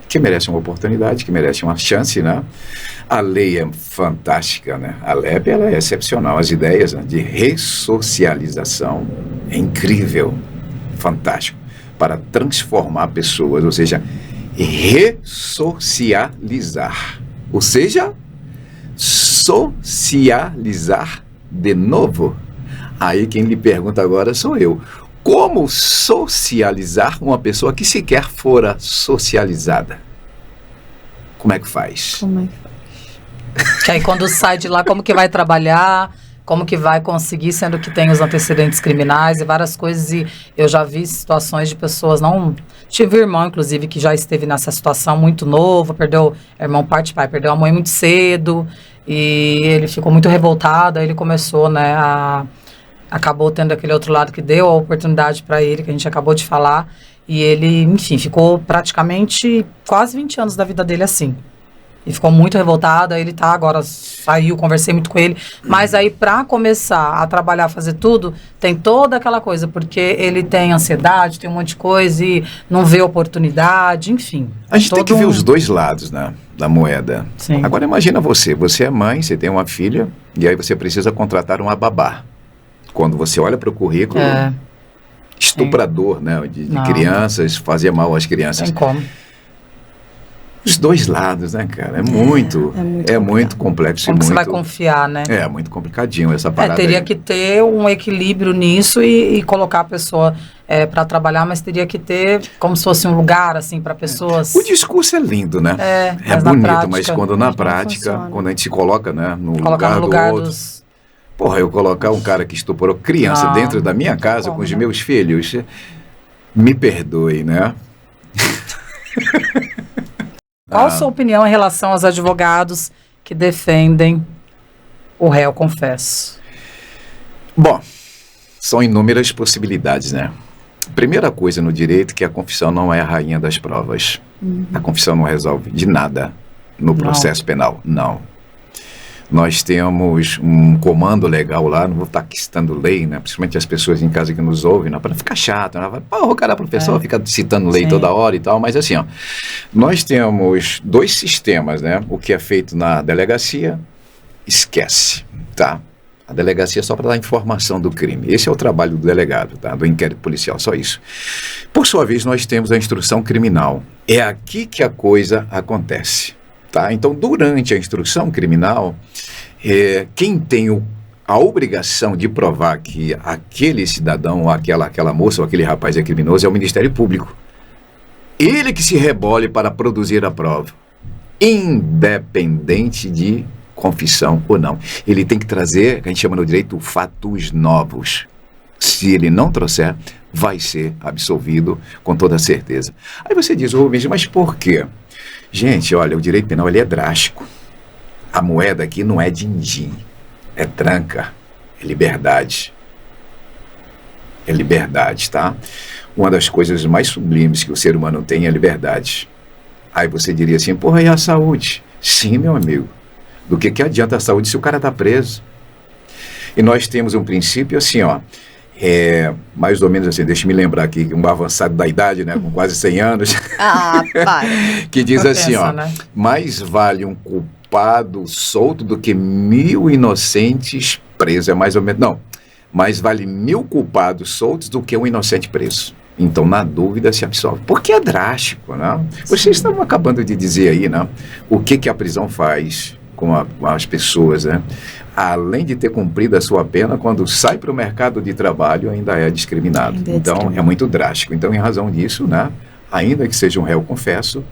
Que merecem uma oportunidade, que merecem uma chance, né? A lei é fantástica, né? A LEP, ela é excepcional. As ideias, né, de ressocialização é incrível, fantástico, para transformar pessoas, ou seja, ressocializar. Ou seja, socializar de novo. Aí quem lhe pergunta agora sou eu. Como socializar uma pessoa que sequer fora socializada? Como é que faz? Que aí quando sai de lá, como que vai trabalhar? Como que vai conseguir, sendo que tem os antecedentes criminais e várias coisas. E eu já vi situações de pessoas, tive um irmão, inclusive, que já esteve nessa situação muito novo, perdeu, irmão parte pai, perdeu a mãe muito cedo, e ele ficou muito revoltado, aí ele começou, né, acabou tendo aquele outro lado que deu a oportunidade para ele, que a gente acabou de falar, e ele, enfim, ficou praticamente quase 20 anos da vida dele assim. E ficou muito revoltado, aí ele agora saiu, conversei muito com ele, mas aí para começar a trabalhar, fazer tudo, tem toda aquela coisa, porque ele tem ansiedade, tem um monte de coisa e não vê oportunidade, enfim. A gente tem que ver os dois lados, né, da moeda. Sim. Agora imagina você é mãe, você tem uma filha, e aí você precisa contratar uma babá. Quando você olha para o currículo, estuprador, né, de crianças, fazia mal às crianças. Tem como. Os dois lados, né, cara? É muito complexo. Como e que você muito, vai confiar, né? É muito complicadinho essa parada. Teria aí. que ter um equilíbrio nisso e colocar a pessoa para trabalhar, mas teria que ter como se fosse um lugar, assim, para pessoas... O discurso é lindo, né? Mas bonito, na prática, mas quando na prática, funciona. quando a gente se coloca, né, colocar no lugar do outro... dos... Porra, eu colocar um cara que estuprou criança Não, dentro da minha casa como, com os né? meus filhos, me perdoe, né? Qual a sua opinião em relação aos advogados que defendem o réu confesso? Bom, são inúmeras possibilidades, né? Primeira coisa no direito é que a confissão não é a rainha das provas. A confissão não resolve de nada no processo penal, não. Nós temos um comando legal lá, não vou estar aqui citando lei, né? Principalmente as pessoas em casa que nos ouvem, né? Para não ficar chato, né? Pô, o cara professor fica citando lei toda hora e tal, mas assim, ó, nós temos dois sistemas, né? O que é feito na delegacia, esquece, tá? A delegacia é só para dar informação do crime. Esse é o trabalho do delegado, tá? Do inquérito policial, só isso. Por sua vez, nós temos a instrução criminal. É aqui que a coisa acontece, tá? Então, durante a instrução criminal, quem tem a obrigação de provar que aquele cidadão, ou aquela moça, ou aquele rapaz é criminoso, é o Ministério Público. Ele que se rebole para produzir a prova, independente de confissão ou não. Ele tem que trazer, que a gente chama no direito, fatos novos. Se ele não trouxer, vai ser absolvido com toda certeza. Aí você diz, Rubens, mas por quê? Gente, olha, o direito penal ele é drástico. A moeda aqui não é din-din, é tranca, é liberdade. É liberdade, tá? Uma das coisas mais sublimes que o ser humano tem é a liberdade. Aí você diria assim, porra, e a saúde? Sim, meu amigo. Do que adianta a saúde se o cara está preso? E nós temos um princípio assim, ó, mais ou menos assim, deixa eu me lembrar aqui, um avançado da idade, né, com quase 100 anos, para. que diz assim, ó, né? mais vale um culpado solto do que 1000 inocentes presos, é mais ou menos, não, mais vale 1000 culpados soltos do que um inocente preso. Então, na dúvida, se absolve. Porque é drástico, né? Vocês estavam acabando de dizer aí, né, o que a prisão faz com as pessoas, né? Além de ter cumprido a sua pena, quando sai para o mercado de trabalho, ainda é discriminado. Então, é muito drástico. Então, em razão disso, né, ainda que seja um réu confesso,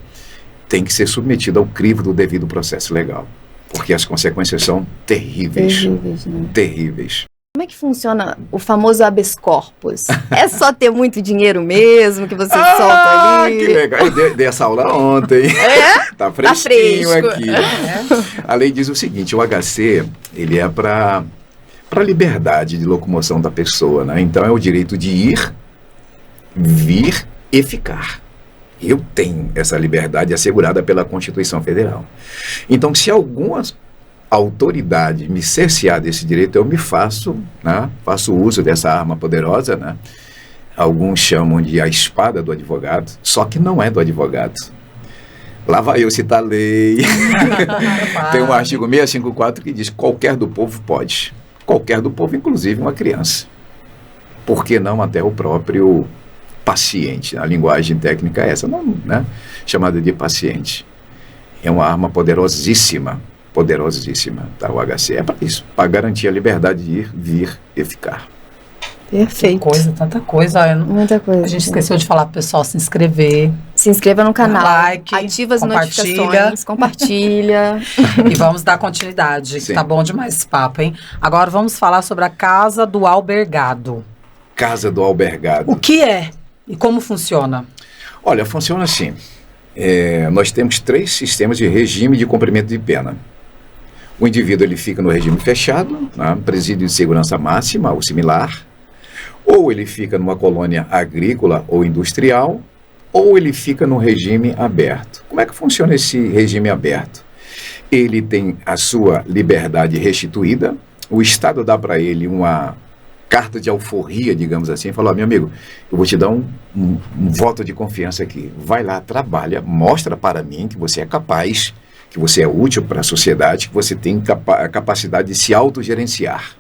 tem que ser submetido ao crivo do devido processo legal. Porque as consequências são terríveis. Terríveis, né? Terríveis. Como é que funciona o famoso habeas corpus? É só ter muito dinheiro mesmo que você solta ali? Que legal. Eu dei essa aula ontem. Tá fresquinho aqui. A lei diz o seguinte, o HC, ele é para liberdade de locomoção da pessoa, né? Então é o direito de ir, vir e ficar. Eu tenho essa liberdade assegurada pela Constituição Federal. Então, se algumas autoridade me cercear desse direito, eu me faço uso dessa arma poderosa, né? Alguns chamam de a espada do advogado, só que não é do advogado. Lá vai eu citar a lei. Tem um artigo 654 que diz que qualquer do povo pode. Qualquer do povo, inclusive uma criança. Por que não até o próprio paciente? A linguagem técnica é essa, não, né? Chamada de paciente. É uma arma poderosíssima, tá? O HC é para isso, para garantir a liberdade de ir, vir e ficar. Perfeito. Tanta coisa. Muita coisa. A gente esqueceu de falar pro pessoal se inscrever. Se inscreva no canal, like, ativa as compartilha. notificações, compartilha. E vamos dar continuidade, Sim. Tá bom demais esse papo, hein? Agora vamos falar sobre a Casa do Albergado. Casa do Albergado. O que é e como funciona? Olha, funciona assim. Nós temos 3 sistemas de regime de cumprimento de pena. O indivíduo ele fica no regime fechado, né, presídio de segurança máxima ou similar, ou ele fica numa colônia agrícola ou industrial, ou ele fica no regime aberto. Como é que funciona esse regime aberto? Ele tem a sua liberdade restituída, o Estado dá para ele uma carta de alforria, digamos assim, e falou, meu amigo, eu vou te dar um voto de confiança aqui. Vai lá, trabalha, mostra para mim que você é capaz, que você é útil para a sociedade, que você tem a capacidade de se autogerenciar.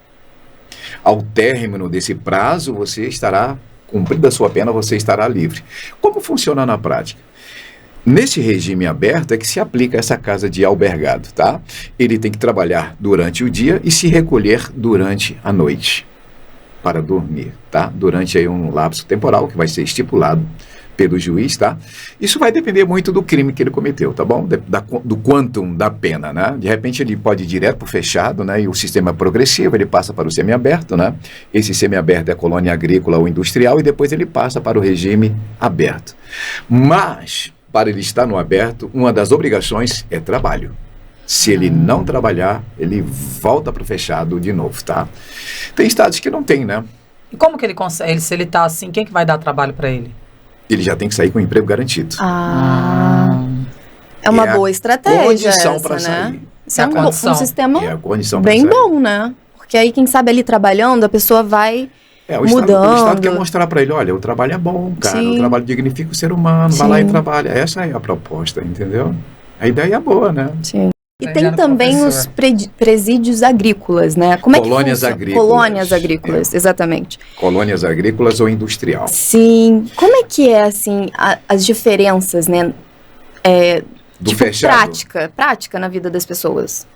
Ao término desse prazo, você estará, cumprida a sua pena, você estará livre. Como funciona na prática? Nesse regime aberto é que se aplica essa casa de albergado, tá? Ele tem que trabalhar durante o dia e se recolher durante a noite para dormir, tá? Durante aí um lapso temporal que vai ser estipulado pelo juiz, tá? Isso vai depender muito do crime que ele cometeu, tá bom? Do quantum da pena, né? De repente ele pode ir direto para o fechado, né? E o sistema é progressivo, ele passa para o semiaberto, né? Esse semiaberto é colônia agrícola ou industrial e depois ele passa para o regime aberto. Mas, para ele estar no aberto, uma das obrigações é trabalho. Se ele não trabalhar, ele volta para o fechado de novo, tá? Tem estados que não tem, né? E como que ele consegue? Se ele tá assim, quem que vai dar trabalho para ele? Ele já tem que sair com o emprego garantido. É uma boa estratégia condição essa, para né? sair. Isso é um sistema É a condição bem pra sair. bom, né? Porque aí, quem sabe ali trabalhando, a pessoa vai O mudando. Estado quer mostrar para ele, olha, o trabalho é bom, cara, Sim. o trabalho dignifica o ser humano, vai lá e trabalha. Essa é a proposta, entendeu? A ideia é boa, né? Sim. E tem Aprendendo também professor. os presídios agrícolas, né? Como Colônias é que funciona? agrícolas. Colônias agrícolas, exatamente. Colônias agrícolas ou industrial. Sim. Como é que é, assim, as diferenças, né? Do Tipo, fechado. prática na vida das pessoas.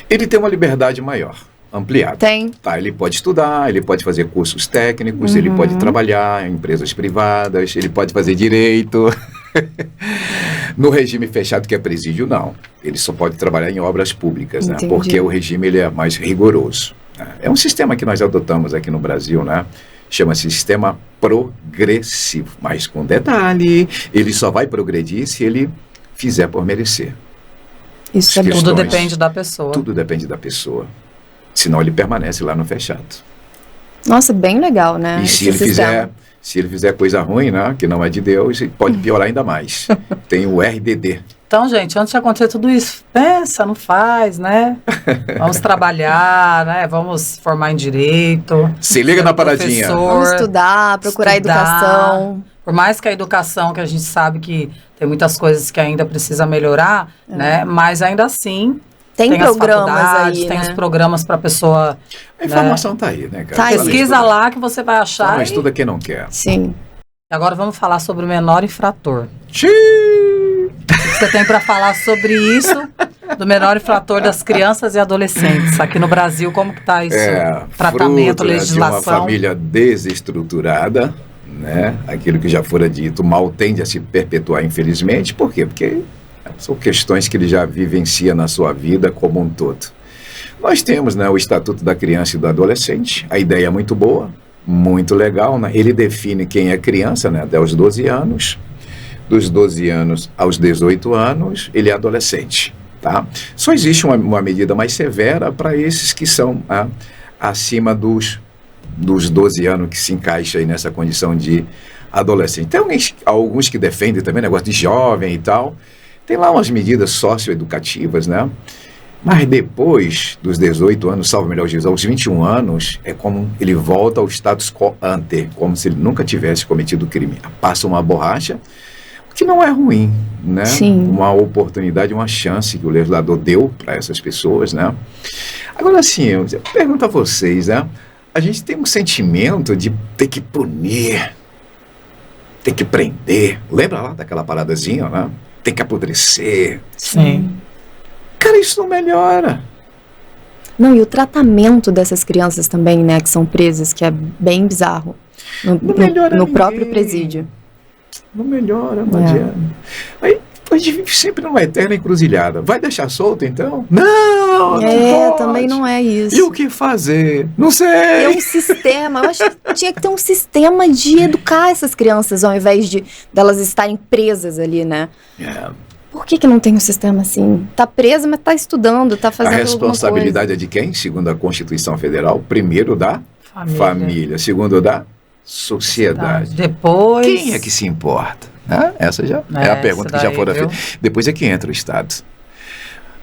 Ele tem uma liberdade maior, ampliada. Tem. Tá, ele pode estudar, ele pode fazer cursos técnicos, ele pode trabalhar em empresas privadas, ele pode fazer direito. No regime fechado, que é presídio, não. Ele só pode trabalhar em obras públicas, né? Entendi. Porque o regime ele é mais rigoroso, né? É um sistema que nós adotamos aqui no Brasil, né? Chama-se sistema progressivo. Mas com detalhe, ele só vai progredir se ele fizer por merecer. Isso é bom. Tudo Questões. depende da pessoa. Tudo depende da pessoa. Senão ele permanece lá no fechado. Nossa, bem legal, né? E se ele fizer coisa ruim, né, que não é de Deus, pode piorar ainda mais. Tem o RDD. Então, gente, antes de acontecer tudo isso, pensa, não faz, né? Vamos trabalhar, né? Vamos formar em direito. Se liga ser na paradinha. professor. Vamos estudar, procurar educação. Por mais que a educação, que a gente sabe que tem muitas coisas que ainda precisa melhorar, né? Mas ainda assim, Tem as programas faculdades, aí, tem né? os programas para a pessoa. A informação tá aí, né, cara? Tá aí. Pesquisa lá que você vai achar. Não e estuda quem não quer. Sim. agora vamos falar sobre o menor infrator. Xiii! O que você tem para falar sobre isso, do menor infrator das crianças e adolescentes? Aqui no Brasil, como que está isso? Tratamento, fruto, né, legislação? de uma família desestruturada, né? Aquilo que já fora dito, mal tende a se perpetuar, infelizmente. Por quê? Porque são questões que ele já vivencia na sua vida como um todo. Nós temos, né, o Estatuto da Criança e do Adolescente. A ideia é muito boa, muito legal, né? Ele define quem é criança, né, até os 12 anos. Dos 12 anos aos 18 anos, ele é adolescente, tá? Só existe uma medida mais severa para esses que são acima dos 12 anos, que se encaixa aí nessa condição de adolescente. Tem alguns que defendem também negócio de jovem e tal. Tem lá umas medidas socioeducativas, né? Mas depois dos 18 anos, salvo melhor juízo, aos 21 anos, é como ele volta ao status quo ante, como se ele nunca tivesse cometido crime. Passa uma borracha, o que não é ruim, né? Sim. Uma oportunidade, uma chance que o legislador deu para essas pessoas, né? Agora, assim, eu pergunto a vocês, né? A gente tem um sentimento de ter que punir, ter que prender. Lembra lá daquela paradazinha, né? Tem que apodrecer. Sim. Cara, isso não melhora. Não, e o tratamento dessas crianças também, né, que são presas, que é bem bizarro. Não melhora No ninguém. próprio presídio. Não melhora, não É. adianta. Aí a gente vive sempre numa eterna encruzilhada. Vai deixar solto, então? Não, não pode. Também não é isso. E o que fazer? Não sei. Ter um sistema, eu acho que tinha que ter um sistema de educar essas crianças, ao invés de delas estarem presas ali, né? É. Por que não tem um sistema assim? Tá presa, mas tá estudando, tá A fazendo responsabilidade é de quem? Segundo a Constituição Federal, primeiro da família, segundo da sociedade. Depois. Quem é que se importa? Essa já é a pergunta que já foi feita. Depois é que entra o Estado.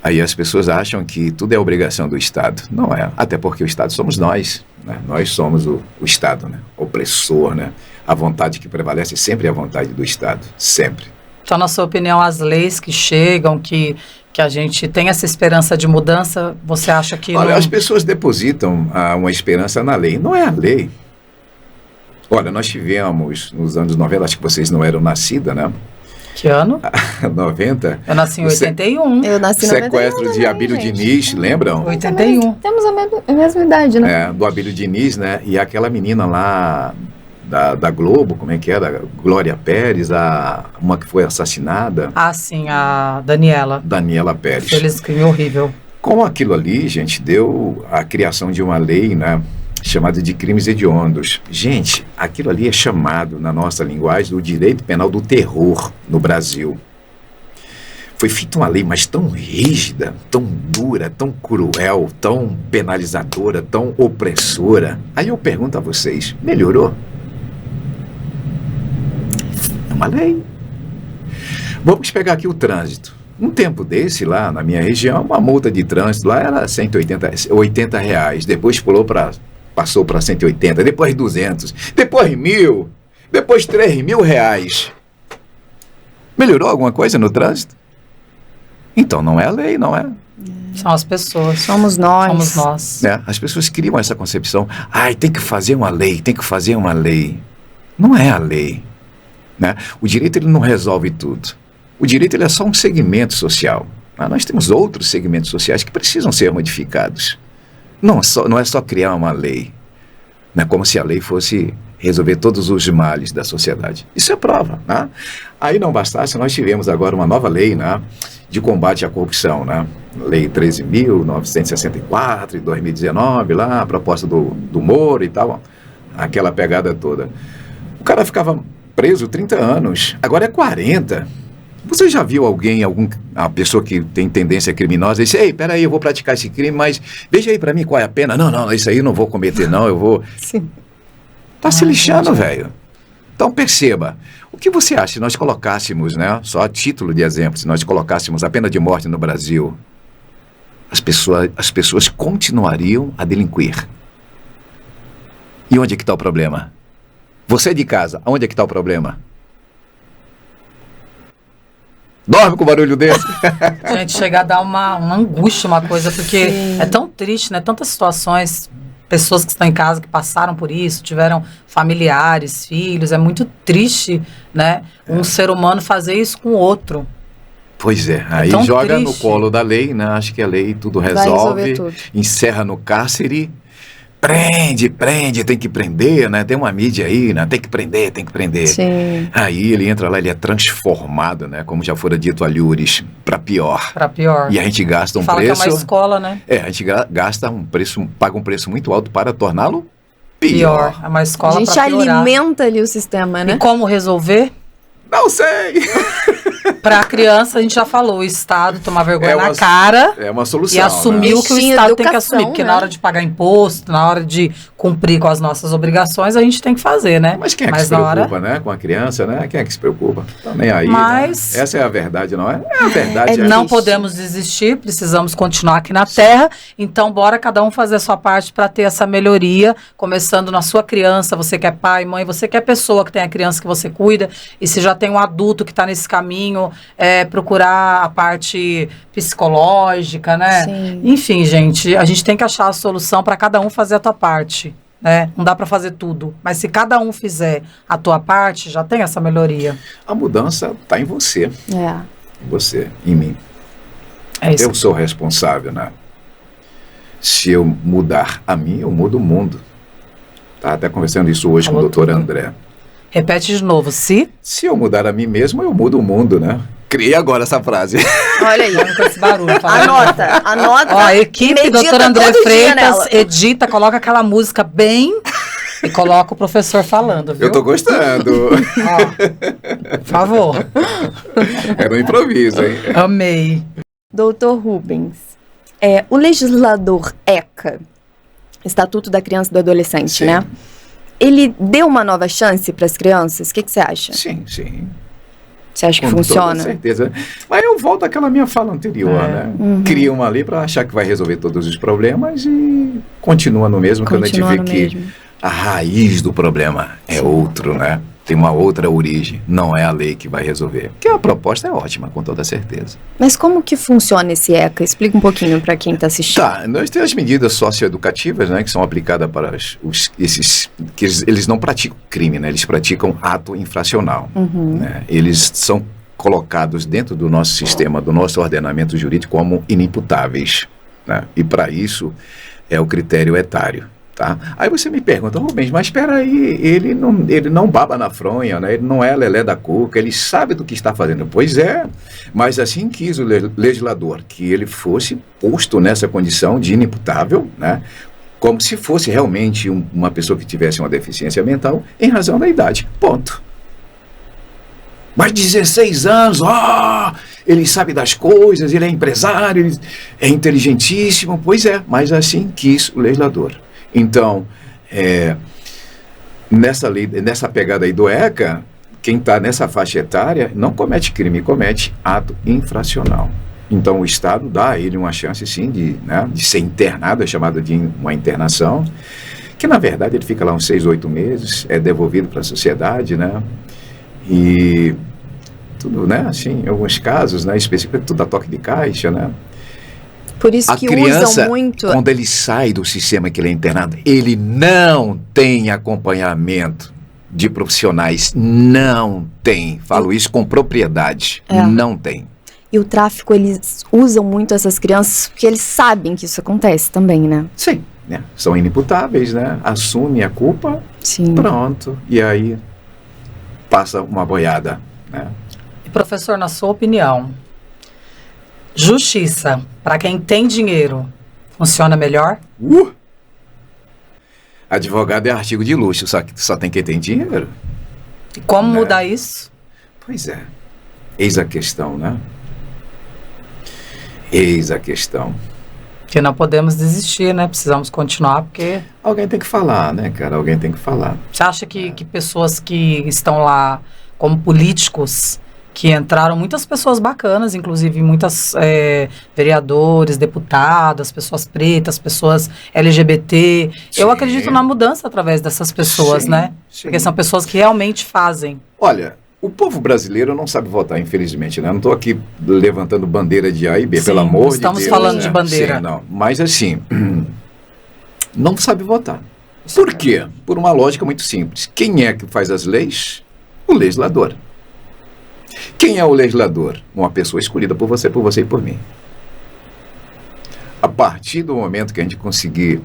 Aí as pessoas acham que tudo é obrigação do Estado. Não é. Até porque o Estado somos nós. Né? Nós somos o Estado, né? Opressor, né? A vontade que prevalece sempre é a vontade do Estado. Sempre. Então, na sua opinião, as leis que chegam, que a gente tem essa esperança de mudança, você acha que... Olha, não... as pessoas depositam uma esperança na lei. Não é a lei. Olha, nós tivemos, nos anos 90, acho que vocês não eram nascidas, né? Que ano? 90. Eu nasci em 81. Eu nasci em 91 Sequestro de também, Abílio gente. Diniz, lembram? 81. Temos a mesma idade, né? Do Abílio Diniz, né? E aquela menina lá da Globo, como é que era? Glória Pérez, uma que foi assassinada. Ah, sim, a Daniela. Daniela Pérez. Feliz crime horrível. Com aquilo ali, gente, deu a criação de uma lei, né? Chamada de crimes hediondos. Gente, aquilo ali é chamado, na nossa linguagem, do direito penal do terror no Brasil. Foi feita uma lei, mas tão rígida, tão dura, tão cruel, tão penalizadora, tão opressora. Aí eu pergunto a vocês, melhorou? É uma lei. Vamos pegar aqui o trânsito. Um tempo desse, lá na minha região, uma multa de trânsito lá era R$180. Depois passou para 180, depois 200, depois 1.000, depois R$3.000. Melhorou alguma coisa no trânsito? Então não é a lei, não é? São as pessoas. Somos nós. Somos nós. As pessoas criam essa concepção. Ai, tem que fazer uma lei, tem que fazer uma lei. Não é a lei. Né? O direito ele não resolve tudo. O direito ele é só um segmento social. Nós temos outros segmentos sociais que precisam ser modificados. Não é só criar uma lei, né? Como se a lei fosse resolver todos os males da sociedade. Isso é prova. Né? Aí não bastasse, nós tivemos agora uma nova lei, né, de combate à corrupção. Né? Lei 13.964, de 2019, lá, a proposta do Moro e tal, aquela pegada toda. O cara ficava preso 30 anos, agora é 40. Você já viu a pessoa que tem tendência criminosa, e diz, ei, peraí, eu vou praticar esse crime, mas veja aí pra mim qual é a pena. Não, isso aí eu não vou cometer, não, eu vou... Sim. Tá se lixando, velho. Então perceba, o que você acha se nós colocássemos, né, só a título de exemplo, se nós colocássemos a pena de morte no Brasil, as pessoas continuariam a delinquir. E onde é que está o problema? Você de casa, onde é que está o problema? Dorme com barulho desse. Gente, chega a dar uma angústia, uma coisa, porque Sim. é tão triste, né? Tantas situações, pessoas que estão em casa, que passaram por isso, tiveram familiares, filhos, é muito triste, né? Um ser humano fazer isso com o outro. Pois é, aí tão joga no triste. colo da lei, né? Acho que a lei tudo Vai resolve, resolver tudo. encerra no cárcere, prende, tem que prender, né? Tem uma mídia aí, né? Tem que prender. Sim. Aí ele entra lá, ele é transformado, né? Como já fora dito ali, Uris, para pior. Para pior. E a gente gasta um Fala preço... que é uma escola, né? a gente gasta um preço, paga um preço muito alto para torná-lo pior. Pior. É uma A escola gente para piorar. alimenta ali o sistema, né? E como resolver? Não sei! Para a criança, a gente já falou, o Estado tomar vergonha É uma- na cara É uma solução, e assumir né? o que o Investir em Estado tem que educação, assumir. Porque né? na hora de pagar imposto, na hora de cumprir com as nossas obrigações, a gente tem que fazer, né? Mas quem é que se na hora... preocupa, né? Com a criança, né? Quem é que se preocupa? Tá nem aí, Mas- né? Essa é a verdade, não é? É a verdade. É Não triste. podemos desistir, precisamos continuar aqui na Terra. Então, bora cada um fazer a sua parte para ter essa melhoria, começando na sua criança, você que é pai, mãe, você que é pessoa que tem a criança que você cuida, e se já tem um adulto que está nesse caminho, procurar a parte psicológica, né? Sim. Enfim, gente, a gente tem que achar a solução para cada um fazer a tua parte. Né? Não dá para fazer tudo, mas se cada um fizer a tua parte, já tem essa melhoria. A mudança está em você, É. em você, em mim. É isso. Eu sou responsável, né? Se eu mudar a mim, eu mudo o mundo. Tá até conversando isso hoje com o Falou doutor tudo. André. Repete de novo, se... Se eu mudar a mim mesmo, eu mudo o mundo, né? Criei agora essa frase. Olha aí. Vamos com esse barulho. falando. Anota. Ó, a equipe Medita doutor André todo dia Freitas nela. edita, coloca aquela música bem e coloca o professor falando, viu? Eu tô gostando. Ó, por favor. Era um improviso, hein? Amei. Doutor Rubens, o legislador ECA, Estatuto da Criança e do Adolescente, Sim. né? Ele deu uma nova chance para as crianças? O que você acha? Sim, sim. Você acha que Com toda funciona? certeza. Mas eu volto àquela minha fala anterior, né? Cria uma lei para achar que vai resolver todos os problemas e continua no mesmo, quando a gente vê Continua no que mesmo. a raiz do problema é outro, né? Tem uma outra origem, não é a lei que vai resolver. Porque a proposta é ótima, com toda certeza. Mas como que funciona esse ECA? Explica um pouquinho para quem está assistindo. Tá, nós temos as medidas socioeducativas, né, que são aplicadas para esses que eles não praticam crime, né? Eles praticam ato infracional. Uhum. Né? Eles são colocados dentro do nosso sistema, do nosso ordenamento jurídico como inimputáveis, né? E para isso é o critério etário. Tá? Aí você me pergunta, Rubens, mas espera aí, ele não baba na fronha, né? Ele não é lelé da cuca, ele sabe do que está fazendo. Pois é, mas assim quis o legislador, que ele fosse posto nessa condição de inimputável, né? Como se fosse realmente uma pessoa que tivesse uma deficiência mental em razão da idade, ponto. Mas 16 anos, ele sabe das coisas, ele é empresário, ele é inteligentíssimo, pois é, mas assim quis o legislador. Então, nessa pegada aí do ECA, quem está nessa faixa etária não comete crime, comete ato infracional. Então, o Estado dá a ele uma chance, sim, de ser internado, é chamado de uma internação, que, na verdade, ele fica lá uns 6, 8 meses, é devolvido para a sociedade, né? E tudo, né? Assim, em alguns casos, né? Especificamente, tudo a toque de caixa, né? Por isso que usam muito. Quando ele sai do sistema que ele é internado, ele não tem acompanhamento de profissionais. Não tem. Falo isso com propriedade. Não tem. E o tráfico, eles usam muito essas crianças porque eles sabem que isso acontece também, né? Sim. Né? São inimputáveis, né? Assumem a culpa. Sim. Pronto. E aí passa uma boiada, né? E professor, na sua opinião, justiça, para quem tem dinheiro, funciona melhor? Advogado é artigo de luxo, só tem quem tem dinheiro. E como mudar isso? Pois é. Eis a questão, né? Eis a questão. Que não podemos desistir, né? Precisamos continuar, porque... Alguém tem que falar, né, cara? Alguém tem que falar. Você acha que pessoas que estão lá como políticos, que entraram muitas pessoas bacanas, inclusive muitas vereadores, deputadas, pessoas pretas, pessoas LGBT. Sim. Eu acredito na mudança através dessas pessoas, né? Sim. Porque são pessoas que realmente fazem. Olha, o povo brasileiro não sabe votar, infelizmente, né? Eu não estou aqui levantando bandeira de A e B, sim, pelo amor de Deus. Estamos falando de bandeira. Sim, não. Mas assim, não sabe votar. Por quê? Por uma lógica muito simples. Quem é que faz as leis? O legislador. Quem é o legislador? Uma pessoa escolhida por você e por mim. A partir do momento que a gente conseguir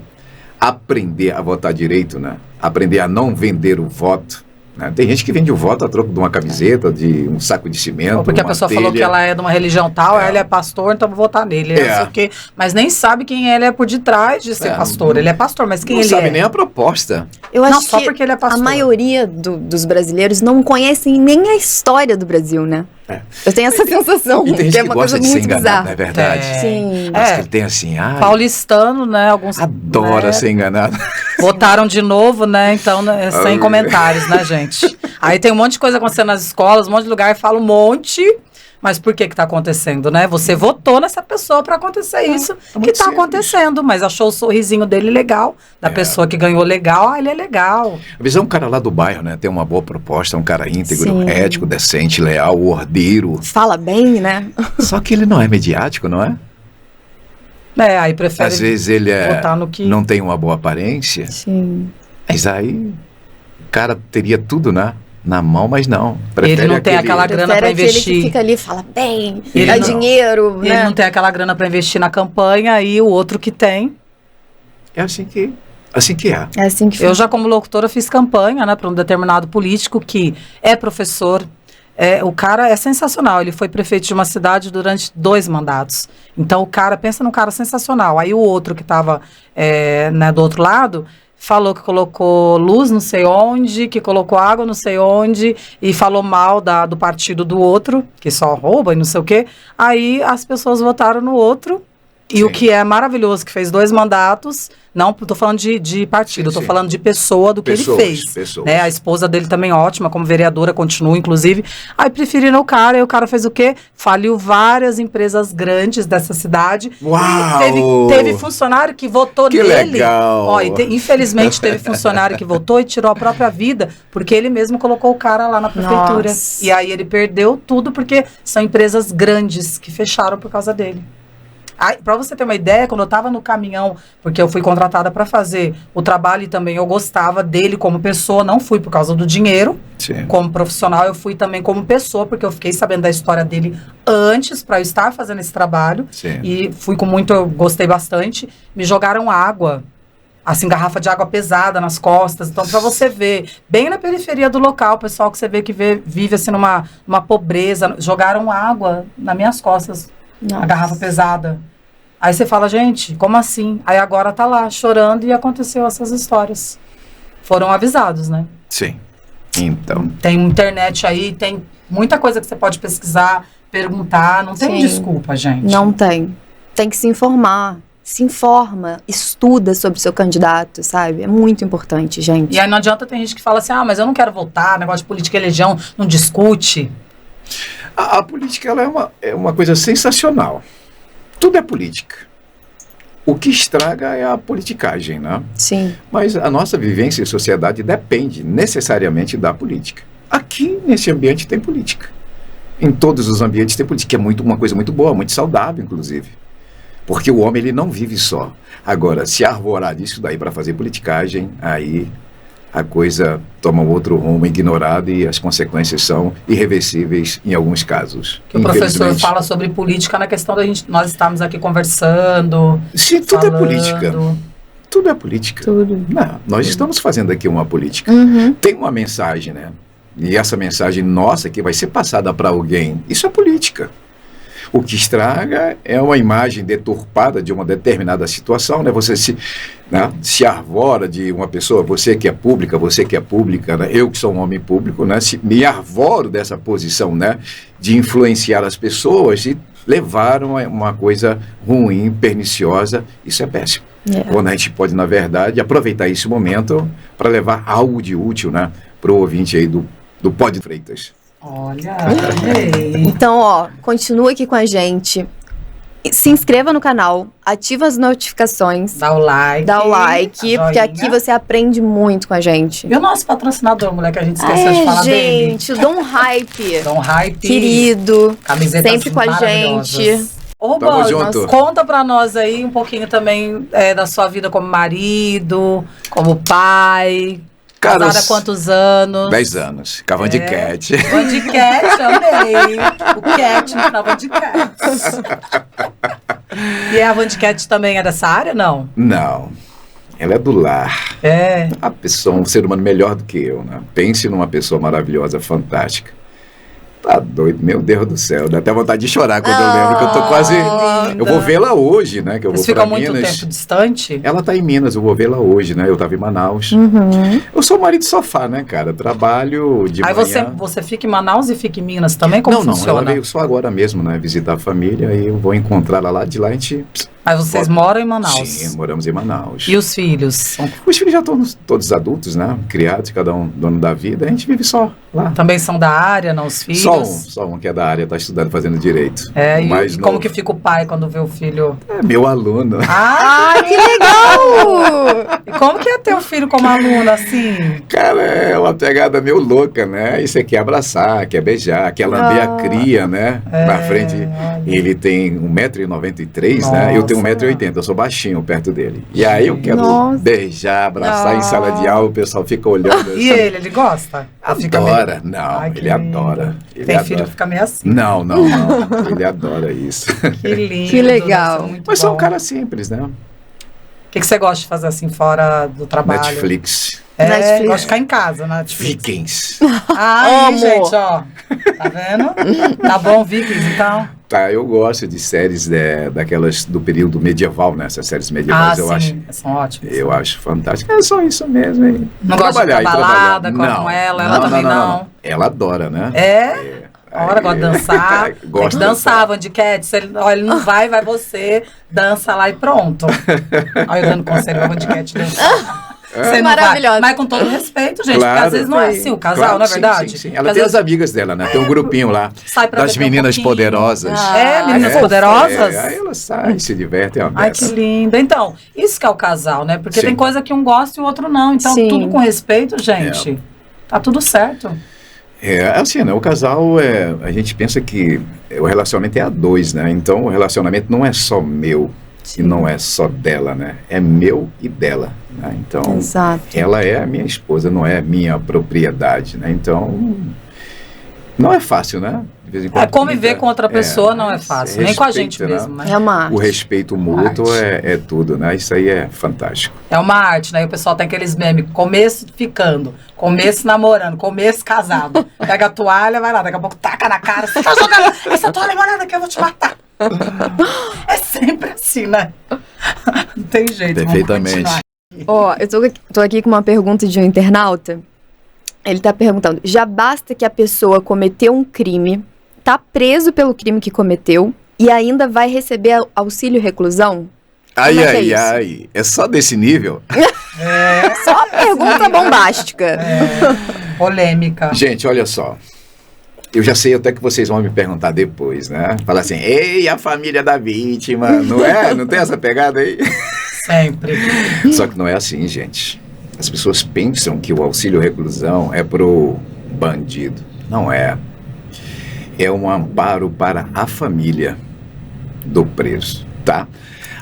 aprender a votar direito, né? Aprender a não vender o voto, né? Tem gente que vende o voto a troco de uma camiseta, de um saco de cimento. Porque a pessoa falou que ela é de uma religião tal, ele é pastor, então vou votar nele. Não sei o quê, mas nem sabe quem ele é por detrás de ser pastor. Ele é pastor, mas quem ele é? Não sabe nem a proposta. Eu acho só porque ele é pastor. A maioria dos brasileiros não conhecem nem a história do Brasil, né? Eu tenho essa sensação, e tem que é uma coisa muito bizarra. Não é verdade? Sim. Mas que ele tem assim... paulistano, né? Alguns adora ser enganado. Votaram de novo, né? Então, sem comentários, né, gente? Aí tem um monte de coisa acontecendo nas escolas, um monte de lugar, fala um monte... Mas por que está acontecendo, né? Você votou nessa pessoa para acontecer isso que está acontecendo, mas achou o sorrisinho dele legal, da pessoa que ganhou legal, ele é legal. Às vezes é um cara lá do bairro, né? Tem uma boa proposta, um cara íntegro, ético, decente, leal, ordeiro. Fala bem, né? Só que ele não é mediático, não é? Aí prefere às vezes ele votar no que... não tem uma boa aparência. Sim. Mas aí o cara teria tudo, né? Na mão, mas não. Ele não tem aquela grana para investir. Ele que fica ali e fala bem, dá dinheiro, né? Ele não tem aquela grana para investir na campanha e o outro que tem. É assim que é. É assim que eu já como locutora fiz campanha, né, para um determinado político que é professor. O cara é sensacional. Ele foi prefeito de uma cidade durante 2 mandatos. Então o cara, pensa num cara sensacional. Aí o outro que estava do outro lado falou que colocou luz não sei onde, que colocou água não sei onde, e falou mal do partido do outro, que só rouba e não sei o quê. Aí as pessoas votaram no outro, e o que é maravilhoso, que fez 2 mandatos, não estou falando de partido, estou falando de pessoa, do que ele fez. Né? A esposa dele também ótima, como vereadora, continua, inclusive. Aí preferiram o cara, e o cara fez o quê? Faliu várias empresas grandes dessa cidade. Uau! Teve funcionário que votou que nele. Legal! Infelizmente teve funcionário que votou e tirou a própria vida, porque ele mesmo colocou o cara lá na prefeitura. Nossa. E aí ele perdeu tudo, porque são empresas grandes que fecharam por causa dele. Para você ter uma ideia, quando eu estava no caminhão, porque eu fui contratada para fazer o trabalho e também eu gostava dele como pessoa, não fui por causa do dinheiro, Sim. como profissional, eu fui também como pessoa, porque eu fiquei sabendo da história dele antes para eu estar fazendo esse trabalho. Sim. E fui com muito, eu gostei bastante. Me jogaram água, assim, garrafa de água pesada nas costas. Então, para você ver, bem na periferia do local, o pessoal que você vê que vive assim numa pobreza, jogaram água nas minhas costas, Nossa. a garrafa pesada. Aí você fala, gente, como assim? Aí agora tá lá, chorando, e aconteceu essas histórias. Foram avisados, né? Sim. Então. Tem internet aí, tem muita coisa que você pode pesquisar, perguntar, não tem Sim. desculpa, gente. Não tem. Tem que se informar. Se informa, estuda sobre o seu candidato, sabe? É muito importante, gente. E aí não adianta, tem gente que fala assim, mas eu não quero votar, negócio de política e religião, não discute. A política ela é uma coisa sensacional. Tudo é política. O que estraga é a politicagem, né? Sim. Mas a nossa vivência em sociedade depende necessariamente da política. Aqui, nesse ambiente, tem política. Em todos os ambientes tem política, que é uma coisa muito boa, muito saudável, inclusive. Porque o homem ele não vive só. Agora, se arvorar disso daí para fazer politicagem, aí a coisa toma outro rumo ignorado e as consequências são irreversíveis em alguns casos. Que o professor fala sobre política na questão da gente, nós estamos aqui conversando. Sim, tudo falando. é política. Tudo é política. Tudo. Não, nós estamos fazendo aqui uma política. Uhum. Tem uma mensagem, né? E essa mensagem nossa que vai ser passada para alguém, isso é política. O que estraga é uma imagem deturpada de uma determinada situação, né? Você se arvora de uma pessoa, você que é pública, né? Eu que sou um homem público, né? Me arvoro dessa posição, né? De influenciar as pessoas e levar uma coisa ruim, perniciosa, isso é péssimo. Quando a gente pode, na verdade, aproveitar esse momento para levar algo de útil, né? Para o ouvinte aí do Pod Freitas. Olha, amei. Então, continua aqui com a gente. Se inscreva no canal, ativa as notificações, Dá o like, porque aqui você aprende muito com a gente. E o nosso patrocinador, mulher, que a gente esqueceu de falar dele. Gente, o Dom Hype. Dom Hype. Querido, Camisetas sempre com a gente. Ô, Tamo junto. Conta pra nós aí um pouquinho também da sua vida como marido, como pai. Casada há quantos anos? 10 anos. Com a Van de Cat. Van de Cat, amei. O Cat na Van de Cat. E a Van de Cat também é dessa área, não? Não. Ela é do lar. É. A pessoa, um ser humano melhor do que eu, né? Pense numa pessoa maravilhosa, fantástica. Tá doido, meu Deus do céu. Dá até vontade de chorar quando eu lembro que eu tô quase... linda. Eu vou vê-la hoje, né? Que eu Vocês vou pra ficam muito Minas. tempo distante? Ela tá em Minas, eu vou vê-la hoje, né? Eu tava em Manaus. Uhum. Eu sou marido de sofá, né, cara? Trabalho de Aí manhã. você fica em Manaus e fica em Minas também? Como Não, funciona? ela veio só agora mesmo, né? Visitar a família, aí eu vou encontrá-la lá. De lá a gente... Mas vocês moram em Manaus? Sim, moramos em Manaus. E os filhos? Os filhos já estão todos adultos, né? Criados, cada um dono da vida. A gente vive só lá. Também são da área, não os filhos? Só um que é da área, está estudando, fazendo direito. É, Mais e como novo. que fica o pai quando vê o filho? É meu aluno. Ai, que legal! E como que é ter um filho como aluno, assim? Cara, é uma pegada meio louca, né? E você quer abraçar, quer beijar, quer lamber a cria, né? Na frente. olha. Ele tem 1,93 m, né? Eu tenho 1,80 m, eu sou baixinho perto dele. E aí eu quero Nossa. beijar, abraçar em sala de aula, o pessoal fica olhando. E ele gosta? Ou fica meio- Adora. Não, Ai, que ele lindo. adora. Ele Tem adora. filho que fica meio assim. Não. Ele adora isso. Que lindo. Que legal. deve ser muito Mas são bom. um cara simples, né? O que você gosta de fazer assim fora do trabalho? Netflix. Netflix. Gosto de ficar em casa, na Netflix. Vikings. Ai, Amo. gente, ó. Tá vendo? Tá bom, Vikings, então? Tá, eu gosto de séries daquelas do período medieval, né? Essas séries medievais eu acho. São ótimas. Eu acho fantástico. É só isso mesmo, hein? Não gosta de ir pra balada com ela também não. Ela adora, né? É? A hora gosta de dançar. Tem Gosta que de dançar, Van de Cat. Se ele, olha, ele não vai você, dança lá e pronto. Olha, eu dando conselho pra Van de Cat dançar. Você não Maravilhosa. vai. Mas com todo respeito, gente, Claro. porque às vezes não é assim o casal, Claro, não é sim, verdade? Sim. Porque Ela às tem vezes as amigas dela, né? Tem um grupinho lá sai pra das beber um meninas pouquinho. poderosas. Meninas É. poderosas? Aí ela sai, se diverte, é uma Ai, que peça. linda. Então, isso que é o casal, né? Porque Sim. tem coisa que um gosta e o outro não. Então, Sim. tudo com respeito, gente. Tá tudo certo. Assim, né? O casal, a gente pensa que o relacionamento é a dois, né? Então, o relacionamento não é só meu e não é só dela, né? É meu e dela, né? Então, Exato. ela é a minha esposa, não é minha propriedade, né? Então, não é fácil, né? De vez em quando, Conviver com outra pessoa não é fácil, nem com a gente respeito, mesmo, né? né? É uma arte. O respeito mútuo é tudo, né? Isso aí é fantástico. É uma arte, né? E o pessoal tem aqueles memes, começo ficando, começo namorando, começo casado. Pega a toalha, vai lá, daqui a pouco taca na cara, você tá jogando essa toalha molhada aqui, eu vou te matar. É sempre assim, né? Não tem jeito. Perfeitamente. Ó, eu tô aqui com uma pergunta de um internauta. Ele tá perguntando, já basta que a pessoa cometeu um crime, tá preso pelo crime que cometeu e ainda vai receber auxílio reclusão? Como é que é isso? É só desse nível? Só uma pergunta bombástica. Polêmica. Gente, olha só. Eu já sei até que vocês vão me perguntar depois, né? Falar assim, ei, a família da vítima, não é? Não tem essa pegada aí? Sempre. Só que não é assim, gente. As pessoas pensam que o auxílio reclusão é pro bandido. Não é. É um amparo para a família do preso, tá?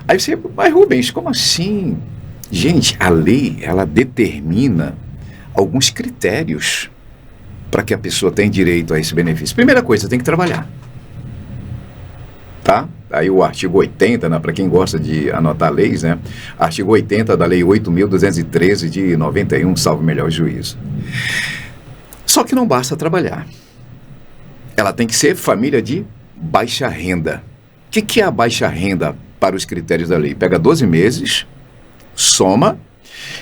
Aí você, mas Rubens, como assim? Gente, a lei, ela determina alguns critérios para que a pessoa tenha direito a esse benefício. Primeira coisa, tem que trabalhar. Tá? Aí o artigo 80, né, para quem gosta de anotar leis, né? Artigo 80 da Lei 8.213 de 91, salvo melhor juízo. Só que não basta trabalhar. Ela tem que ser família de baixa renda. O que é a baixa renda para os critérios da lei? Pega 12 meses, soma,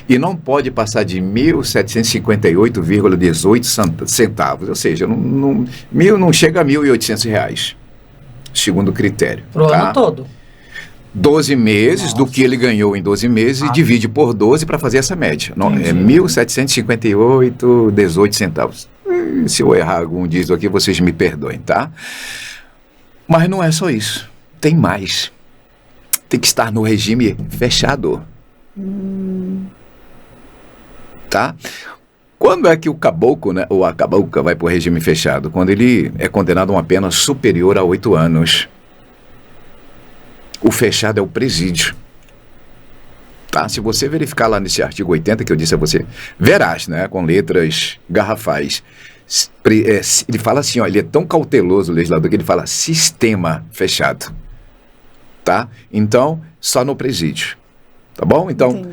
e não pode passar de 1.758,18 centavos. Ou seja, não chega a R$1.800, segundo o critério. Pro ano todo. 12 meses. Nossa. Do que ele ganhou em 12 meses e divide por 12 para fazer essa média. Não, é 1.758,18 centavos. Se eu errar algum dígito aqui, vocês me perdoem, tá? Mas não é só isso. Tem mais. Tem que estar no regime fechado. Tá? Quando é que o caboclo, né, ou a cabocla vai para o regime fechado? Quando ele é condenado a uma pena superior a 8 anos. O fechado é o presídio. Tá? Se você verificar lá nesse artigo 80 que eu disse a você, verás, né, com letras garrafais. Ele fala assim, ó, ele é tão cauteloso, o legislador, que ele fala sistema fechado. Tá? Então, só no presídio. Tá bom? Então,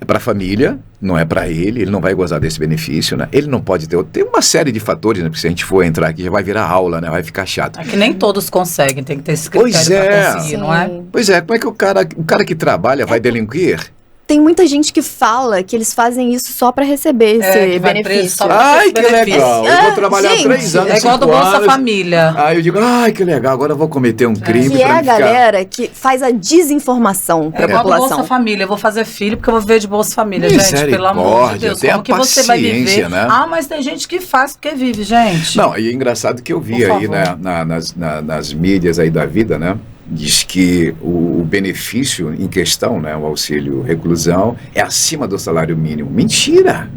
para a família, não é para ele não vai gozar desse benefício, né? Ele não pode ter... Tem uma série de fatores, né? Porque se a gente for entrar aqui, já vai virar aula, né? Vai ficar chato. É que nem todos conseguem, tem que ter esse critério para conseguir, não é? Pois é, como é que o cara que trabalha vai delinquir? Tem muita gente que fala que eles fazem isso só pra receber esse benefício. Ai, que legal. Eu vou trabalhar 3 anos. É igual do Bolsa Família. Aí eu digo, ai, que legal, agora eu vou cometer um crime. Que é a galera que faz a desinformação pra população. É igual do Bolsa Família. Eu vou fazer filho porque eu vou viver de Bolsa Família, gente. Pelo amor de Deus. Como que você vai viver? Né? Ah, mas tem gente que faz porque vive, gente. Não, e é engraçado que eu vi aí, né, nas mídias aí da vida, né? Diz que o benefício em questão, né, o auxílio reclusão, é acima do salário mínimo. Mentira!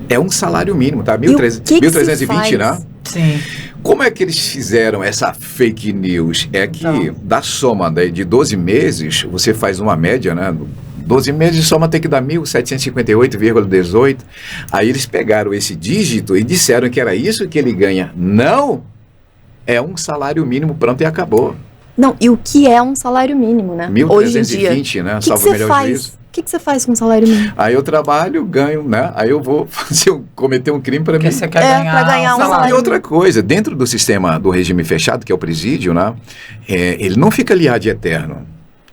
É um salário mínimo, tá? 1.320, né? Sim. Como é que eles fizeram essa fake news? É que da soma de 12 meses, você faz uma média, né? 12 meses, soma tem que dar 1.758,18. Aí eles pegaram esse dígito e disseram que era isso que ele ganha. Não! É um salário mínimo, pronto, e acabou. Não, e o que é um salário mínimo, né? 1.320, né? Salvo melhor juízo. O que você faz com um salário mínimo? Aí eu trabalho, ganho, né? Aí eu vou cometer um crime para mim. Você quer ganhar um salário. E outra coisa, dentro do sistema do regime fechado, que é o presídio, né? Ele não fica ali ad eterno.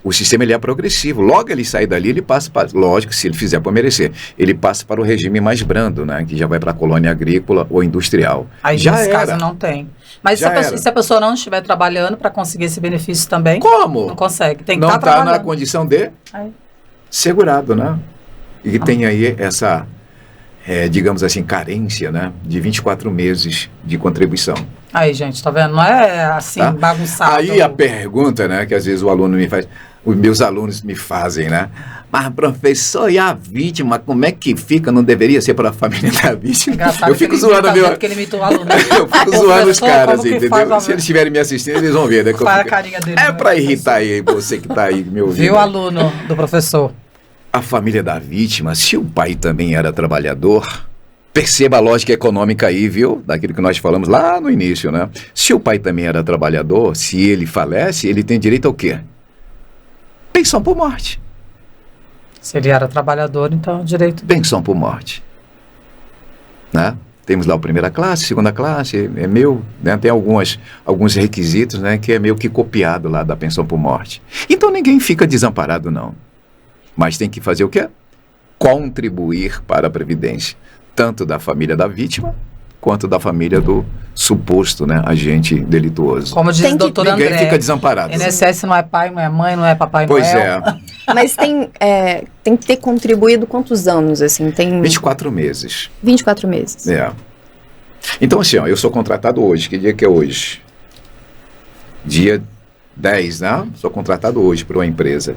O sistema ele é progressivo. Logo ele sai dali, ele passa para... Lógico, se ele fizer para merecer. Ele passa para o regime mais brando, né? Que já vai para a colônia agrícola ou industrial. Aí, nesse caso, não tem. Mas se a pessoa não estiver trabalhando para conseguir esse benefício também... Como? Não consegue. Tem que não estar trabalhando. Não está na condição de segurado, né? E tem aí essa, digamos assim, carência, né? De 24 meses de contribuição. Aí, gente, tá vendo? Não é assim, bagunçado. Aí a pergunta, né, que às vezes o aluno me faz... os meus alunos me fazem, né? Mas, professor, e a vítima, como é que fica? Não deveria ser para a família da vítima? Engraçado, Eu fico zoando que ele imita o aluno. Eu fico zoando os caras, entendeu? Se eles estiverem estiverem me assistindo, eles vão ver, né? Faz a carinha dele. É para irritar aí, você que está aí me ouvindo. Viu, aluno do professor? A família da vítima, se o pai também era trabalhador, perceba a lógica econômica aí, viu? Daquilo que nós falamos lá no início, né? Se o pai também era trabalhador, se ele falece, ele tem direito ao quê? Pensão por morte. Se ele era trabalhador, então direito. Pensão por morte. Né? Temos lá a primeira classe, segunda classe, é meu, né? Tem alguns requisitos, né? Que é meio que copiado lá da pensão por morte. Então ninguém fica desamparado, não. Mas tem que fazer o quê? Contribuir para a Previdência. Tanto da família da vítima, quanto da família do suposto, né, agente delituoso. Como diz o doutor André, ninguém fica desamparado. INSS não é pai, não é mãe, não é papai, pois Noel. Pois é. Mas tem que ter contribuído quantos anos, assim? Tem 24 meses. 24 meses. É. Então, assim, ó, eu sou contratado hoje. Que dia que é hoje? Dia 10, né? Sou contratado hoje por uma empresa.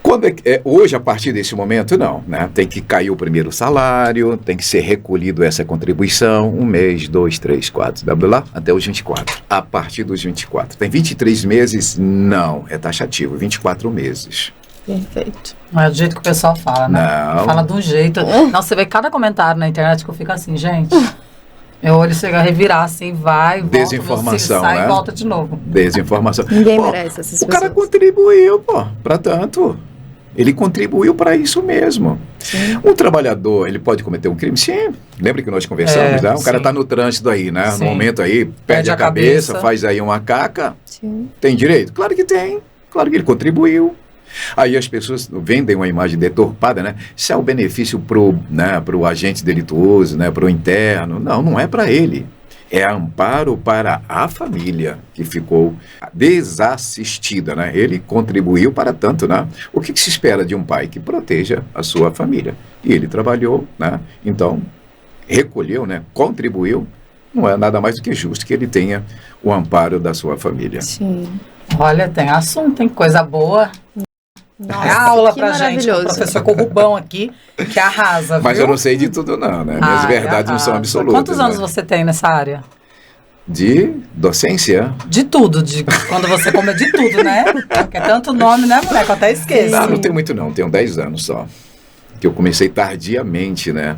Quando hoje, a partir desse momento, não, né? Tem que cair o primeiro salário, tem que ser recolhido essa contribuição, 1 mês, 2, 3, 4, blá, blá, blá, até os 24. A partir dos 24. Tem 23 meses? Não, é taxativo, 24 meses. Perfeito. Não é do jeito que o pessoal fala, né? Não. Fala de um jeito. Não, você vê cada comentário na internet que eu fico assim, gente. Meu olho chega a revirar assim, vai, volta, desinformação, sai né? E volta de novo. Desinformação. Ninguém merece essas pessoas. O cara contribuiu, para tanto. Ele contribuiu para isso mesmo. Sim. Um trabalhador, ele pode cometer um crime? Sim. Lembra que nós conversamos, né? O cara está no trânsito aí, né? Sim. No momento aí, perde a cabeça, faz aí uma caca. Sim. Tem direito? Claro que tem. Claro que ele contribuiu. Aí as pessoas vendem uma imagem deturpada, né? Isso é o benefício pro agente delituoso, né? Pro interno. Não, não é para ele. É amparo para a família que ficou desassistida, né? Ele contribuiu para tanto, né? O que se espera de um pai que proteja a sua família? E ele trabalhou, né? Então, recolheu, né? Contribuiu. Não é nada mais do que justo que ele tenha o amparo da sua família. Sim. Olha, tem assunto, tem coisa boa. Nossa, é aula pra gente, o professor Corrubão aqui, que arrasa, Mas viu? eu não sei de tudo não, né? Minhas verdades não são absolutas. Quantos anos né? você tem nessa área? De docência? De tudo, quando você come de tudo, né? Porque é tanto nome, né, moleque? Eu até esqueço. Não tenho muito não, tenho 10 anos só. Que eu comecei tardiamente, né?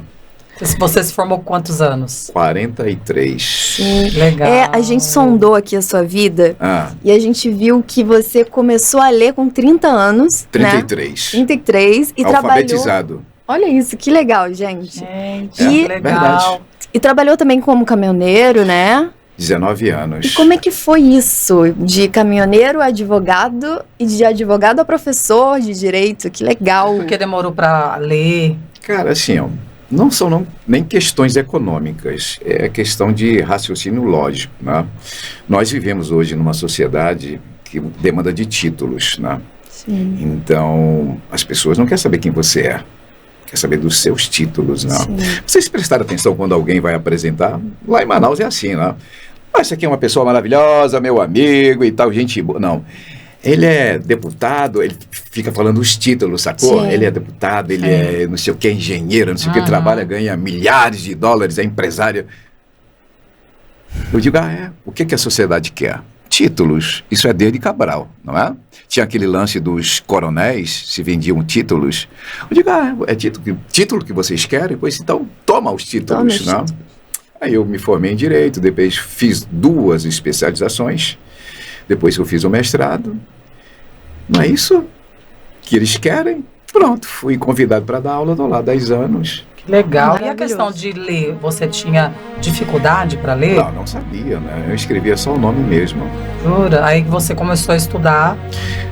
Você se formou com quantos anos? 43. Sim. Legal. A gente sondou aqui a sua vida e a gente viu que você começou a ler com 30 anos. 33. Né? 33 e alfabetizado. Trabalhou... Olha isso, que legal, gente. Que legal. Verdade. E trabalhou também como caminhoneiro, né? 19 anos. E como é que foi isso? De caminhoneiro a advogado e de advogado a professor de direito? Que legal. Porque demorou para ler? Cara, assim, ó. Não são nem questões econômicas, é questão de raciocínio lógico, né? Nós vivemos hoje numa sociedade que demanda de títulos, né? Sim. Então, as pessoas não querem saber quem você é, quer saber dos seus títulos, né? Sim. Vocês prestaram atenção quando alguém vai apresentar? Lá em Manaus é assim, né? Essa aqui é uma pessoa maravilhosa, meu amigo e tal, gente boa. Não. Ele é deputado, ele fica falando os títulos, sacou? Sim. Ele é deputado, ele é não sei o que, engenheiro, não sei o que, trabalha, ganha milhares de dólares, é empresário. Eu digo, o que a sociedade quer? Títulos. Isso é desde Cabral, não é? Tinha aquele lance dos coronéis, se vendiam títulos. Eu digo, é título que vocês querem? Pois então, toma os títulos, né? Aí eu me formei em Direito, depois fiz 2 especializações. Depois que eu fiz o mestrado, não é isso que eles querem? Pronto, fui convidado para dar aula, estou lá 10 anos. Que legal. E a questão de ler, você tinha dificuldade para ler? Não sabia, né? Eu escrevia só o nome mesmo. Jura? Aí você começou a estudar.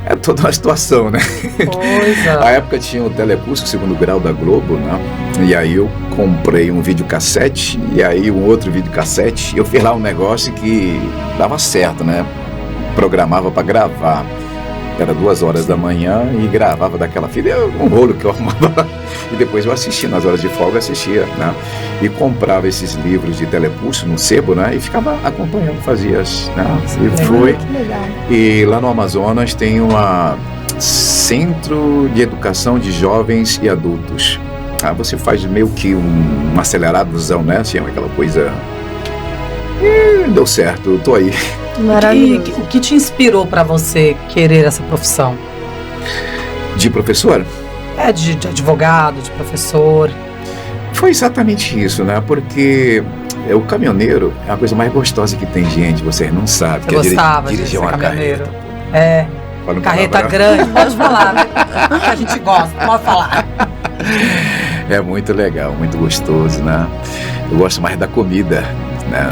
É toda uma situação, né? Pois é. Na época tinha o Telecurso 2º Grau da Globo, né? E aí eu comprei um videocassete, e aí um outro videocassete, e eu fiz lá um negócio que dava certo, né? Programava para gravar. Era 2 horas da manhã e gravava daquela fita. Um rolo que eu arrumava. E depois eu assistia, nas horas de folga assistia, né? E comprava esses livros de telepulso no sebo, né? E ficava acompanhando, fazia, né? E foi. Que legal. E lá no Amazonas tem uma Centro de Educação de Jovens e Adultos. Você faz meio que uma aceleradozão, né? Assim, aquela coisa... deu certo, eu tô aí. Maravilhoso. O que te inspirou para você querer essa profissão? De professor? De advogado, de professor. Foi exatamente isso, né? Porque o caminhoneiro é a coisa mais gostosa que tem, gente. Vocês não sabem. Eu gostava de ser caminhoneiro. Carreta grande, pode falar, né? A gente gosta, pode falar. É muito legal, muito gostoso, né? Eu gosto mais da comida, né?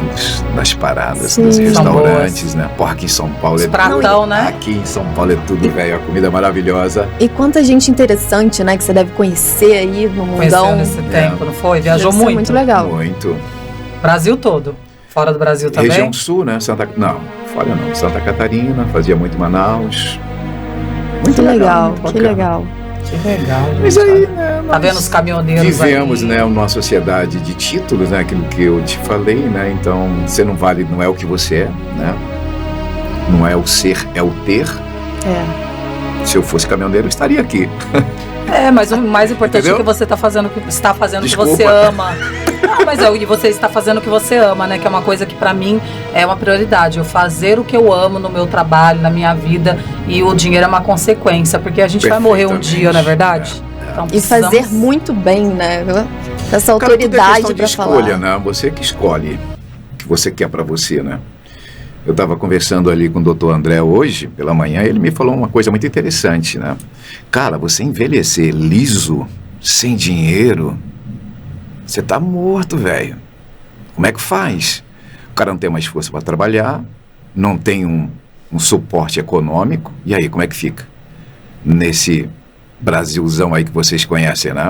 Das paradas, Sim. dos restaurantes, né? Porra, aqui em São Paulo é pratão, né? Aqui em São Paulo é tudo, velho. A comida é maravilhosa. E quanta gente interessante, né? Que você deve conhecer aí no mundão. Conheceu nesse tempo, não foi? Viajou muito. Muito legal. Muito. Brasil todo. Fora do Brasil também? Região Sul, né? Não, fora não. Santa Catarina, fazia muito Manaus. Muito legal. Que legal. Que legal, gente. Mas aí, né, tá vendo os caminhoneiros vivemos, aí? Né, numa sociedade de títulos, né, aquilo que eu te falei, né, então você não vale, não é o que você é, né, não é o ser, é o ter. Se eu fosse caminhoneiro, eu estaria aqui. Mas o mais importante Entendeu? É que você está fazendo o que você ama. Não, mas e você está fazendo o que você ama, né? Que é uma coisa que pra mim é uma prioridade. Eu fazer o que eu amo no meu trabalho, na minha vida, e o dinheiro é uma consequência, porque a gente vai morrer um dia, não é verdade? Então, e fazer muito bem, né? Essa autoridade para falar. Escolha, né? Você que escolhe o que você quer pra você, né? Eu estava conversando ali com o Dr. André hoje, pela manhã, ele me falou uma coisa muito interessante, né? Cara, você envelhecer liso, sem dinheiro, você tá morto, velho. Como é que faz? O cara não tem mais força para trabalhar, não tem um suporte econômico, e aí, como é que fica? Nesse Brasilzão aí que vocês conhecem, né?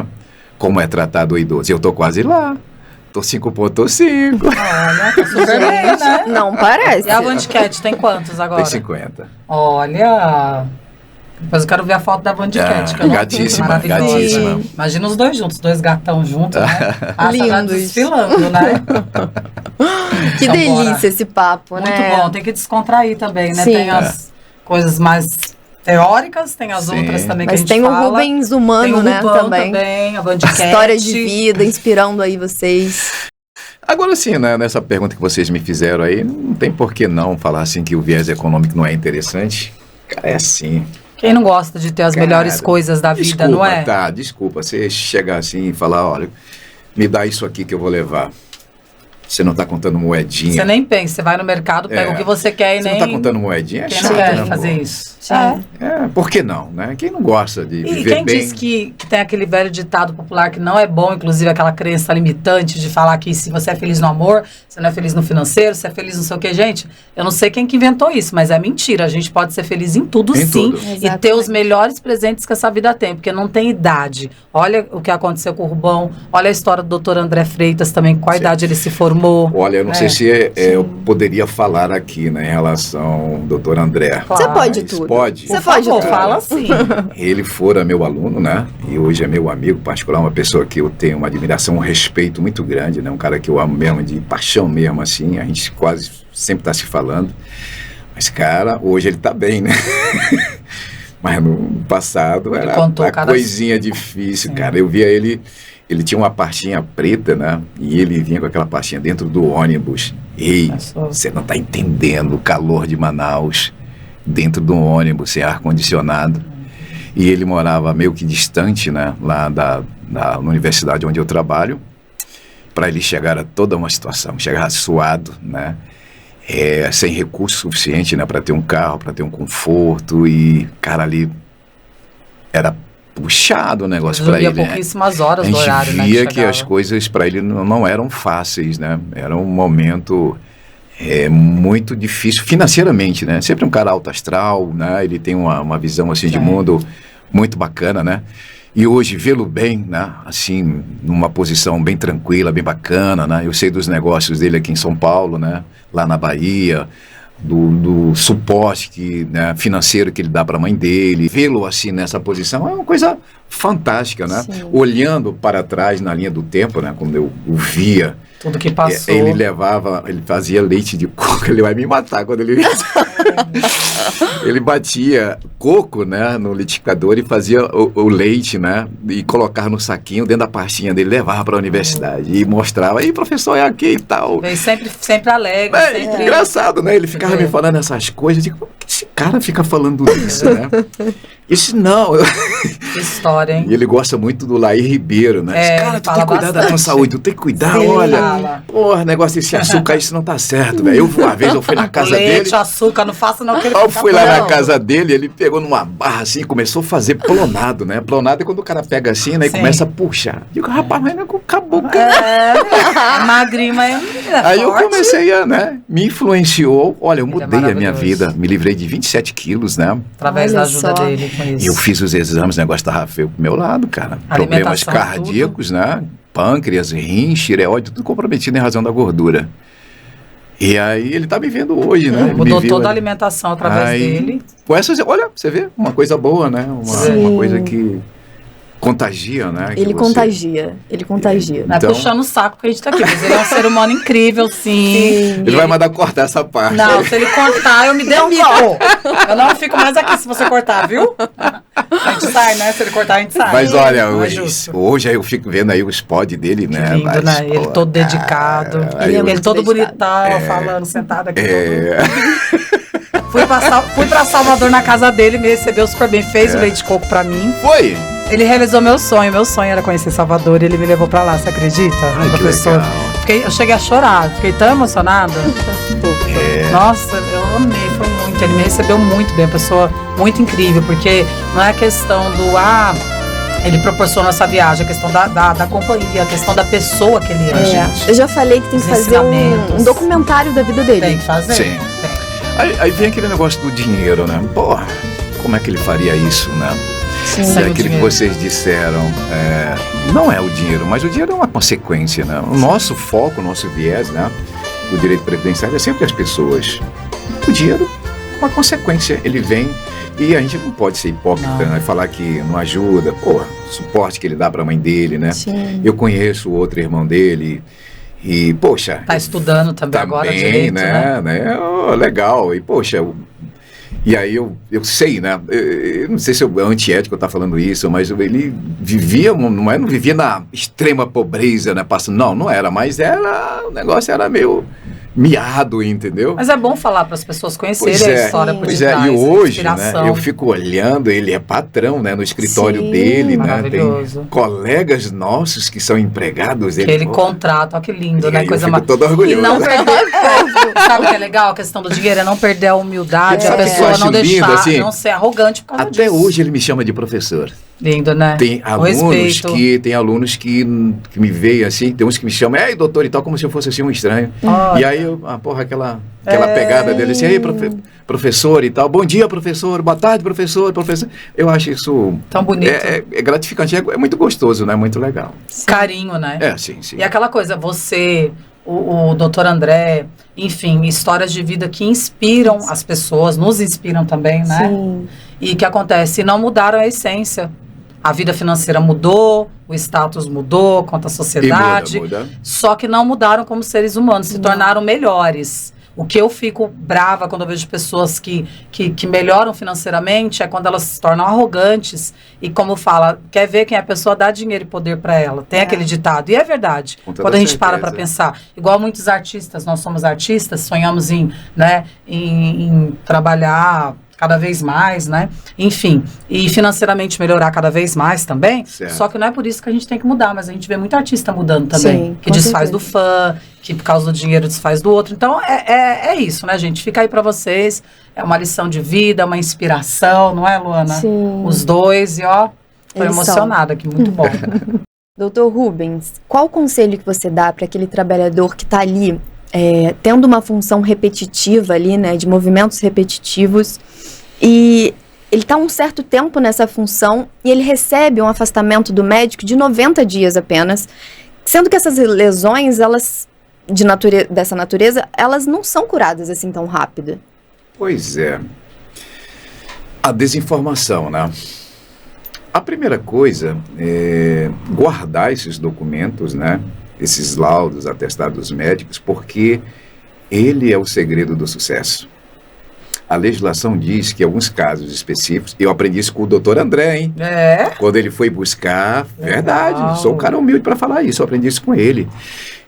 Como é tratado o idoso? Eu tô quase lá. Tô 5.5. Olha, tá super bem, né? Não parece. E a Vandicat tem quantos agora? Tem 50. Olha... Depois eu quero ver a foto da Vandicat. Gatíssima. Imagina os dois juntos, dois gatão juntos, né? Lindos. Desfilando, né? Que então, delícia esse papo, muito né? Muito bom, tem que descontrair também, né? Sim. Tem as coisas mais teóricas, tem as outras também que Mas a gente fala. Mas tem o Rubens humano, tem o né? também, a Vandicat. História de vida, inspirando aí vocês. Agora sim, né, nessa pergunta que vocês me fizeram aí, não tem por que não falar assim que o viés econômico não é interessante. Cara, é assim. Quem não gosta de ter as melhores coisas da vida, não é? Desculpa, você chegar assim e falar, olha, me dá isso aqui que eu vou levar. Você não está contando moedinha. Você nem pensa, você vai no mercado, pega o que você quer e você nem... Você não está contando moedinha, é Quem chato, não quer né, fazer isso? Por que não, né? Quem não gosta de viver bem... E quem diz que tem aquele velho ditado popular que não é bom, inclusive aquela crença limitante de falar que se você é feliz no amor, você não é feliz no financeiro, você é feliz não sei o que, gente, eu não sei quem que inventou isso, mas é mentira, a gente pode ser feliz em tudo, sim, e ter os melhores presentes que essa vida tem, porque não tem idade. Olha o que aconteceu com o Rubão, olha a história do Dr. André Freitas também, com qual idade ele se formou. Olha, eu não sei se eu poderia falar aqui, né, em relação ao Dr. André. Claro. Você pode tudo. Pode. Você pode tudo. Fala sim. Ele fora meu aluno, né? E hoje é meu amigo particular, uma pessoa que eu tenho uma admiração, um respeito muito grande, né? Um cara que eu amo mesmo, de paixão mesmo, assim. A gente quase sempre está se falando. Mas, cara, hoje ele tá bem, né? Mas no passado era uma coisinha difícil, cara. Eu via ele tinha uma pastinha preta, né? E ele vinha com aquela pastinha dentro do ônibus. Ei, você não tá entendendo o calor de Manaus. Dentro de um ônibus, sem ar-condicionado. E ele morava meio que distante, né, lá da universidade onde eu trabalho. Para ele chegar a toda uma situação, chegar suado, né, sem recurso suficiente, né, para ter um carro, para ter um conforto. E, cara, ali era puxado o negócio para ele. Pouquíssimas horas do horário, né? A gente via que as coisas para ele não eram fáceis, né? Era um momento... muito difícil financeiramente, né? Sempre um cara alto astral, né? Ele tem uma visão assim de mundo muito bacana, né? E hoje vê-lo bem, né? Assim, numa posição bem tranquila, bem bacana, né? Eu sei dos negócios dele aqui em São Paulo, né? Lá na Bahia, do suporte né, financeiro que ele dá para a mãe dele. Vê-lo assim nessa posição é uma coisa fantástica, né? Sim. Olhando para trás na linha do tempo, né? Quando eu o via, tudo que passou. Ele fazia leite de coco, ele vai me matar quando ele Ele batia coco, né, no liquidificador e fazia o leite, né, e colocava no saquinho dentro da pastinha dele, levava para a universidade e mostrava, aí professor, é aqui e tal. Ele sempre alegre, sempre... Engraçado, né, ele ficava me falando essas coisas, eu digo, por que esse cara fica falando isso, né? Isso não. Que história, hein? E ele gosta muito do Laí Ribeiro, né? Cara, tu tem que cuidar da tua saúde, tu tem que cuidar, Sim, olha. Porra, negócio desse açúcar, isso não tá certo, velho. Uma vez eu fui na casa leite, dele. açúcar, não faça não que ele Eu fui lá na casa dele, ele pegou numa barra assim e começou a fazer plonado, né? Plonado é quando o cara pega assim, né? E começa a puxar. Digo, rapaz, mas não acabou, cara. Magrinho, mas aí eu comecei a, né? Me influenciou. Olha, eu mudei a minha maravilhoso. vida. Me livrei de 27 quilos, né? Através Olha da ajuda só. dele com isso. E eu fiz os exames, o negócio estava feio pro meu lado, cara. Problemas Alimentação, cardíacos, né? Pâncreas, rins, tireoide, tudo comprometido em razão da gordura. E aí ele tá me vendo hoje, né? Ele Mudou me viu, toda a né? alimentação através Aí, dele. Com essas, olha, você vê, uma coisa boa, né? Uma coisa que contagia, né? que Ele você- contagia, ele contagia. Não é Então- puxando o saco que a gente tá aqui, mas ele é um ser humano incrível, sim. Ele vai mandar cortar essa parte. Não, se ele cortar, eu me demito. Eu não fico mais aqui se você cortar, viu? A gente sai, né? Se ele cortar, a gente sai. Mas olha, Não é hoje, justo. hoje aí eu fico vendo aí os pod dele, Que né? lindo, Mas, né? Ele pô, todo dedicado. aí Ele é eu- muito todo dedicado. bonitão, falando, sentado aqui. É, Fui pra Salvador na casa dele, me recebeu super bem, fez o leite de coco pra mim. foi. Ele realizou meu sonho era conhecer Salvador e ele me levou pra lá, você acredita? Ai, que professor. legal. Eu cheguei a chorar, fiquei tão emocionada. É. Nossa, eu amei, foi muito. Ele me recebeu muito bem, uma pessoa muito incrível, porque não é a questão do ele proporciona essa viagem, a questão da companhia, a questão da pessoa que ele é, gente. Eu já falei que tem que Os fazer ensinamentos. um documentário da vida dele. Tem que fazer. Sim. Tem. Aí vem aquele negócio do dinheiro, né? Porra, como é que ele faria isso, né? Sim. E Sem o aquilo que dinheiro. vocês disseram, não é o dinheiro, mas o dinheiro é uma consequência, né? O nosso foco, o nosso viés, né? Do direito previdenciário é sempre as pessoas. O dinheiro é uma consequência, ele vem e a gente não pode ser hipócrita, Não. né? Falar que não ajuda, porra, o suporte que ele dá para a mãe dele, né? Sim. Eu conheço o outro irmão dele e, poxa... Tá estudando também agora direito, né? Oh, legal. E, poxa, e aí eu sei, né? Eu não sei se é antiético eu estar falando isso, mas ele vivia, não vivia na extrema pobreza, né? Não era, mas o negócio era meio miado, entendeu? Mas é bom falar para as pessoas conhecerem Pois a é, história por pois detrás, é, e hoje, né, inspiração. eu fico olhando, ele é patrão, né, no escritório Sim, dele, né, tem maravilhoso. colegas nossos que são empregados, Que ele pô, contrata, olha que lindo, e né? aí eu Coisa fico todo E orgulhoso. não perder, sabe o que é legal? A questão do dinheiro é não perder a humildade, É. a pessoa Eu não acho lindo, deixar, assim, não ser arrogante por causa Até disso. hoje ele me chama de professor. Lindo, né? Tem O alunos respeito. que me veem assim, tem uns que me chamam, ei, doutor e tal, como se eu fosse assim um estranho. Olha. E aí, aquela pegada dele assim, ei, professor e tal, bom dia, professor, boa tarde, professor. Eu acho isso Tão bonito. é gratificante, é muito gostoso, né? Muito legal. Carinho, né? Sim. E aquela coisa, você, o doutor André, enfim, histórias de vida que inspiram as pessoas, nos inspiram também, né? Sim. E que acontece? Não mudaram a essência. A vida financeira mudou, o status mudou quanto à sociedade, E muda. só que não mudaram como seres humanos, se tornaram melhores. O que eu fico brava quando eu vejo pessoas que melhoram financeiramente é quando elas se tornam arrogantes e, como fala, quer ver quem a pessoa dá dinheiro e poder para ela. Tem aquele ditado. E é verdade. Com toda Quando a gente para certeza. pensar. Igual muitos artistas, nós somos artistas, sonhamos em trabalhar cada vez mais, né? Enfim, e financeiramente melhorar cada vez mais também. Certo. Só que não é por isso que a gente tem que mudar, mas a gente vê muito artista mudando também. Sim, Que com desfaz certeza. do fã, que por causa do dinheiro desfaz do outro. Então, é isso, né, gente? Fica aí pra vocês. É uma lição de vida, uma inspiração, não é, Luana? Sim. Os dois, e ó, tô Eles emocionada aqui, muito bom. Doutor Rubens, qual o conselho que você dá para aquele trabalhador que está ali, tendo uma função repetitiva ali, né, de movimentos repetitivos, e ele está um certo tempo nessa função e ele recebe um afastamento do médico de 90 dias apenas, sendo que essas lesões, elas dessa natureza, elas não são curadas assim tão rápido. Pois é. A desinformação, né? A primeira coisa é guardar esses documentos, né? Esses laudos, atestados médicos, porque ele é o segredo do sucesso. A legislação diz que em alguns casos específicos, eu aprendi isso com o doutor André, hein? Quando ele foi buscar, verdade, sou um cara humilde para falar isso, eu aprendi isso com ele.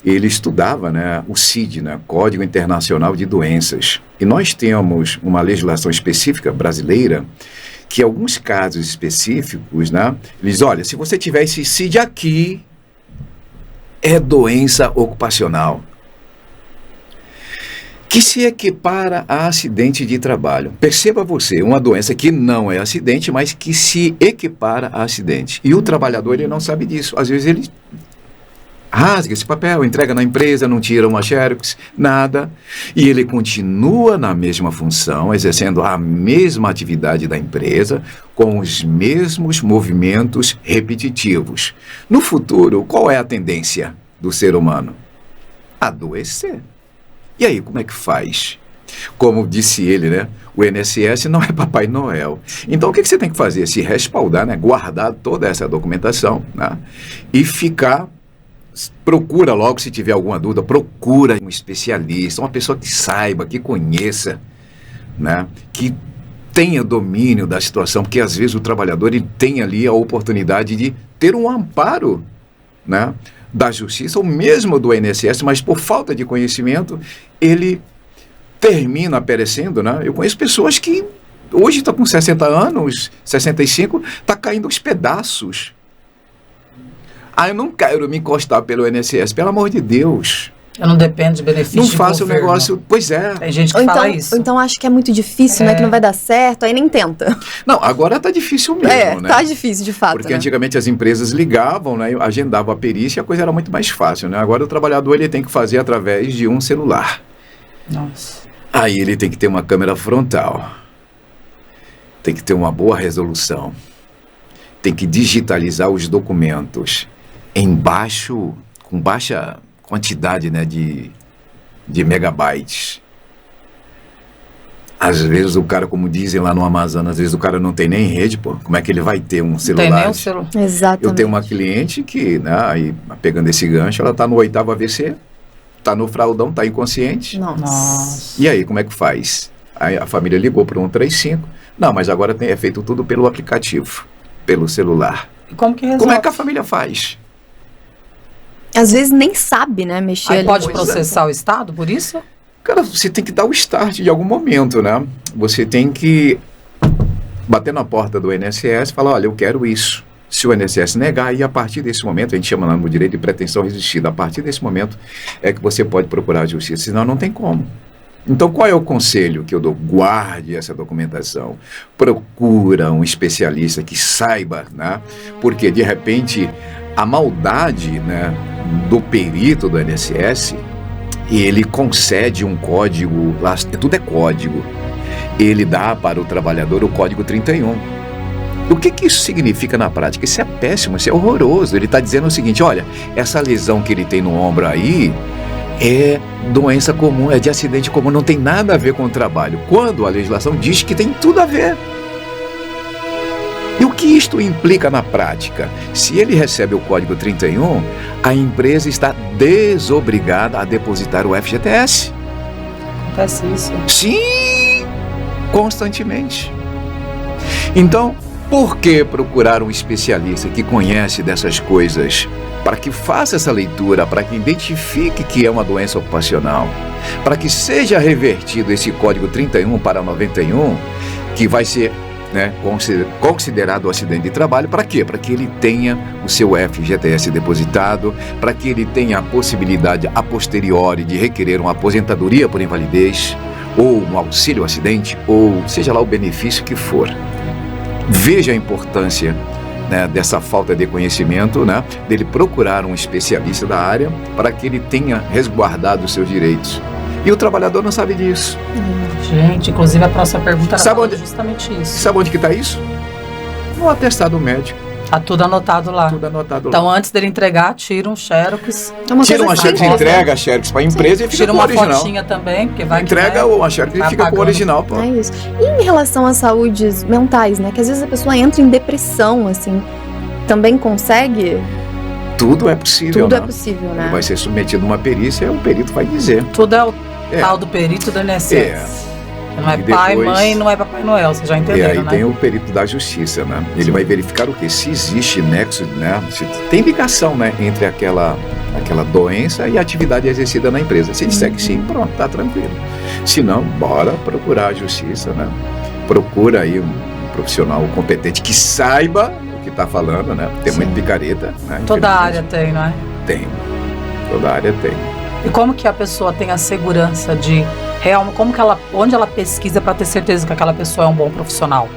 Ele estudava, né, o CID, né, Código Internacional de Doenças. E nós temos uma legislação específica brasileira que em alguns casos específicos, né, eles, olha, se você tiver esse CID aqui, é doença ocupacional, que se equipara a acidente de trabalho. Perceba você, uma doença que não é acidente, mas que se equipara a acidente. E o trabalhador, ele não sabe disso. Às vezes ele rasga esse papel, entrega na empresa, não tira uma xerox, nada. E ele continua na mesma função, exercendo a mesma atividade da empresa, com os mesmos movimentos repetitivos. No futuro, qual é a tendência do ser humano? Adoecer. E aí, como é que faz? Como disse ele, né? O INSS não é Papai Noel. Então, o que você tem que fazer? Se respaldar, né? Guardar toda essa documentação, né? E ficar... Procura logo, se tiver alguma dúvida, procura um especialista, uma pessoa que saiba, que conheça, né? Que tenha domínio da situação, porque às vezes o trabalhador ele tem ali a oportunidade de ter um amparo, né, da justiça, ou mesmo do INSS, mas por falta de conhecimento, ele termina perecendo, né? Eu conheço pessoas que hoje estão com 60 anos, 65, está caindo aos pedaços. Eu não quero me encostar pelo INSS, pelo amor de Deus. Eu não dependo de benefício. Não faço o negócio, pois é. Tem gente que fala isso. Ou então acho que é muito difícil, né? Que não vai dar certo, aí nem tenta. Não, agora tá difícil mesmo, né? Tá difícil, de fato. Porque antigamente as empresas ligavam, né? Agendavam a perícia, a coisa era muito mais fácil, né? Agora o trabalhador ele tem que fazer através de um celular. Nossa. Aí ele tem que ter uma câmera frontal. Tem que ter uma boa resolução. Tem que digitalizar os documentos com baixa quantidade, né, de megabytes. Às vezes o cara, como dizem lá no Amazonas, às vezes o cara não tem nem rede, pô. Como é que ele vai ter um celular? Tem nem um celular. Exatamente. Eu tenho uma cliente que, né, aí, pegando esse gancho, ela está no 8º AVC, está no fraldão, está inconsciente. Nossa. E aí, como é que faz? Aí a família ligou para o 135. Não, mas agora é feito tudo pelo aplicativo, pelo celular. E como que resolve? Como é que a família faz? Às vezes nem sabe, né, mexer Aí ali. pode processar o Estado por isso? Cara, você tem que dar o start de algum momento, né? Você tem que bater na porta do INSS e falar, olha, eu quero isso. Se o INSS negar, e a partir desse momento, a gente chama lá no direito de pretensão resistida, a partir desse momento é que você pode procurar a justiça, senão não tem como. Então, qual é o conselho que eu dou? Guarde essa documentação. Procura um especialista que saiba, né? Porque, de repente, a maldade, né, do perito do INSS, ele concede um código, lá, tudo é código. Ele dá para o trabalhador o código 31. O que isso significa na prática? Isso é péssimo, isso é horroroso. Ele está dizendo o seguinte, olha, essa lesão que ele tem no ombro aí é doença comum, é de acidente comum, não tem nada a ver com o trabalho. Quando a legislação diz que tem tudo a ver. E o que isto implica na prática? Se ele recebe o código 31, a empresa está desobrigada a depositar o FGTS. Acontece isso? Sim, constantemente. Então, por que procurar um especialista que conhece dessas coisas para que faça essa leitura, para que identifique que é uma doença ocupacional, para que seja revertido esse código 31 para 91, que vai ser, né, considerado acidente de trabalho? Para quê? Para que ele tenha o seu FGTS depositado, para que ele tenha a possibilidade a posteriori de requerer uma aposentadoria por invalidez, ou um auxílio acidente, ou seja lá o benefício que for. Veja a importância, né, dessa falta de conhecimento, né, dele procurar um especialista da área para que ele tenha resguardado os seus direitos. E o trabalhador não sabe disso. Gente, inclusive a próxima pergunta era justamente isso. Sabe onde que está isso? No atestado médico. Tá tudo anotado lá. Tudo anotado lá. Então, antes dele entregar, tira um xerox. Tira uma xerox, entrega a xerox para a empresa, sim, e fica com o original. Tira uma fotinha também, porque vai entrega uma xerox e fica com o original, pô. É isso. E em relação às saúdes mentais, né? Que às vezes a pessoa entra em depressão, assim, também consegue? Tudo é possível, Tudo né? é possível, né? Ele vai ser submetido a uma perícia e o perito vai dizer. Tudo é o tal do perito do INSS. Não é E pai, depois- mãe, não é Papai Noel, vocês já E entenderam, aí né? tem o perito da justiça, né? Ele vai verificar o quê? Se existe nexo, né? Se tem ligação, né? Entre aquela doença e a atividade exercida na empresa. Se disser que sim, pronto, tá tranquilo. Se não, bora procurar a justiça, né? Procura aí um profissional competente que saiba o que tá falando, né? Tem muito picareta, né? Toda Infelizmente. área tem, não é? Tem. Toda área tem. E como que a pessoa tem a segurança de como que onde ela pesquisa para ter certeza que aquela pessoa é um bom profissional?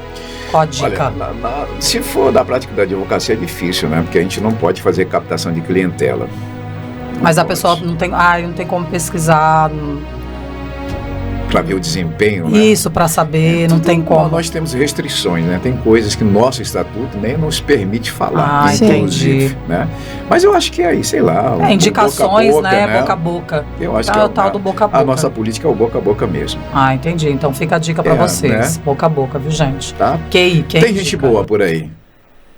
Qual a dica? Olha, se for da prática da advocacia é difícil, né? Porque a gente não pode fazer captação de clientela. Mas a pode. pessoa não tem como pesquisar Para ver o desempenho, né? isso para saber, não tem como. Nós temos restrições, né? Tem coisas que nosso estatuto nem nos permite falar, Ah, inclusive, entendi. né? Mas eu acho que aí, sei lá... Indicações, boca a boca, né? Boca a boca. Eu acho Tá, que é o tal do boca a boca. A nossa política é o boca a boca mesmo, Ah, entendi. Então fica a dica para É, vocês. né? Boca a boca, viu, gente? tá? Quem Tem gente indica? boa por aí.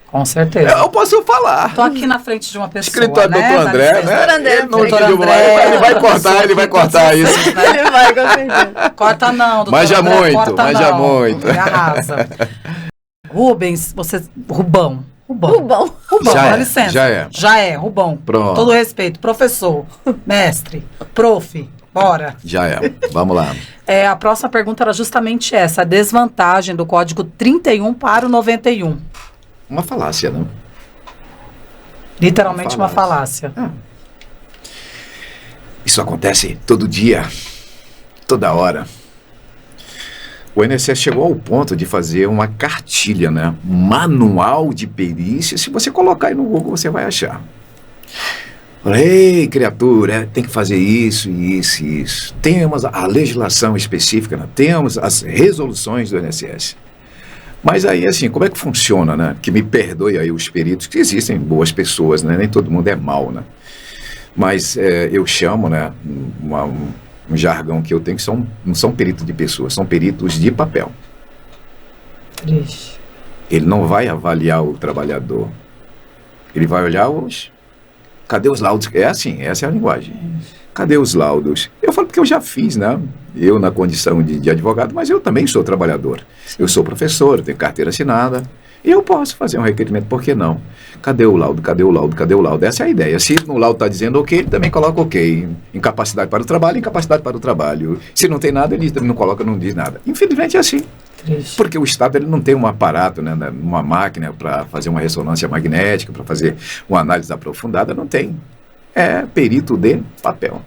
Com certeza. Eu posso falar. Tô aqui na frente de uma pessoa, Escritório né? Dr. Dá André, licença. né? Doutor André, Ele não Doutor pediu André, mais. Ele vai uma cortar, pessoa ele vai que cortar tem isso. né? Ele vai, com certeza. Corta não, doutor Manja André, muito, corta manja não. muito. Ele arrasa. Rubens, Rubão, Rubão. Já dá é, licença. já é. Rubão. Pronto. Todo respeito, professor, mestre, prof, bora. Já é. Vamos lá. A próxima pergunta era justamente essa, a desvantagem do código 31 para o 91. Uma falácia, né? Literalmente uma falácia. Isso acontece todo dia, toda hora. O INSS chegou ao ponto de fazer uma cartilha, né? Um manual de perícia. Se você colocar aí no Google, você vai achar. Ei, criatura, tem que fazer isso, isso e isso. Temos a legislação específica, né? Temos as resoluções do INSS. Mas aí, assim, como é que funciona, né? Que me perdoe aí os peritos, que existem boas pessoas, né? Nem todo mundo é mau, né? Mas eu chamo, né? Um jargão que eu tenho que não são peritos de pessoas, são peritos de papel. Triste. Ele não vai avaliar o trabalhador. Ele vai olhar cadê os laudos? É assim, essa é a linguagem. Cadê os laudos? Eu falo porque eu já fiz, né? Eu na condição de advogado, mas eu também sou trabalhador. Eu sou professor, tenho carteira assinada. E eu posso fazer um requerimento, por que não? Cadê o laudo? Cadê o laudo? Cadê o laudo? Essa é a ideia. Se no laudo está dizendo ok, ele também coloca ok. Incapacidade para o trabalho, incapacidade para o trabalho. Se não tem nada, ele também não coloca, não diz nada. Infelizmente é assim. Triste. Porque o Estado ele não tem um aparato, né, uma máquina para fazer uma ressonância magnética, para fazer uma análise aprofundada, não tem. É perito de papel.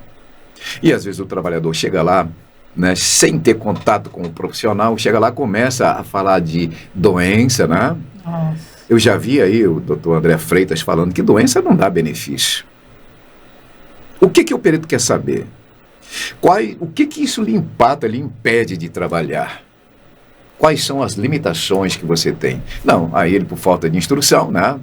E às vezes o trabalhador chega lá, né, sem ter contato com o profissional, chega lá, começa a falar de doença, né? Nossa. Eu já vi aí o doutor André Freitas falando que doença não dá benefício. O que o perito quer saber? O que isso lhe empata, lhe impede de trabalhar? Quais são as limitações que você tem? Não, aí ele por falta de instrução, né?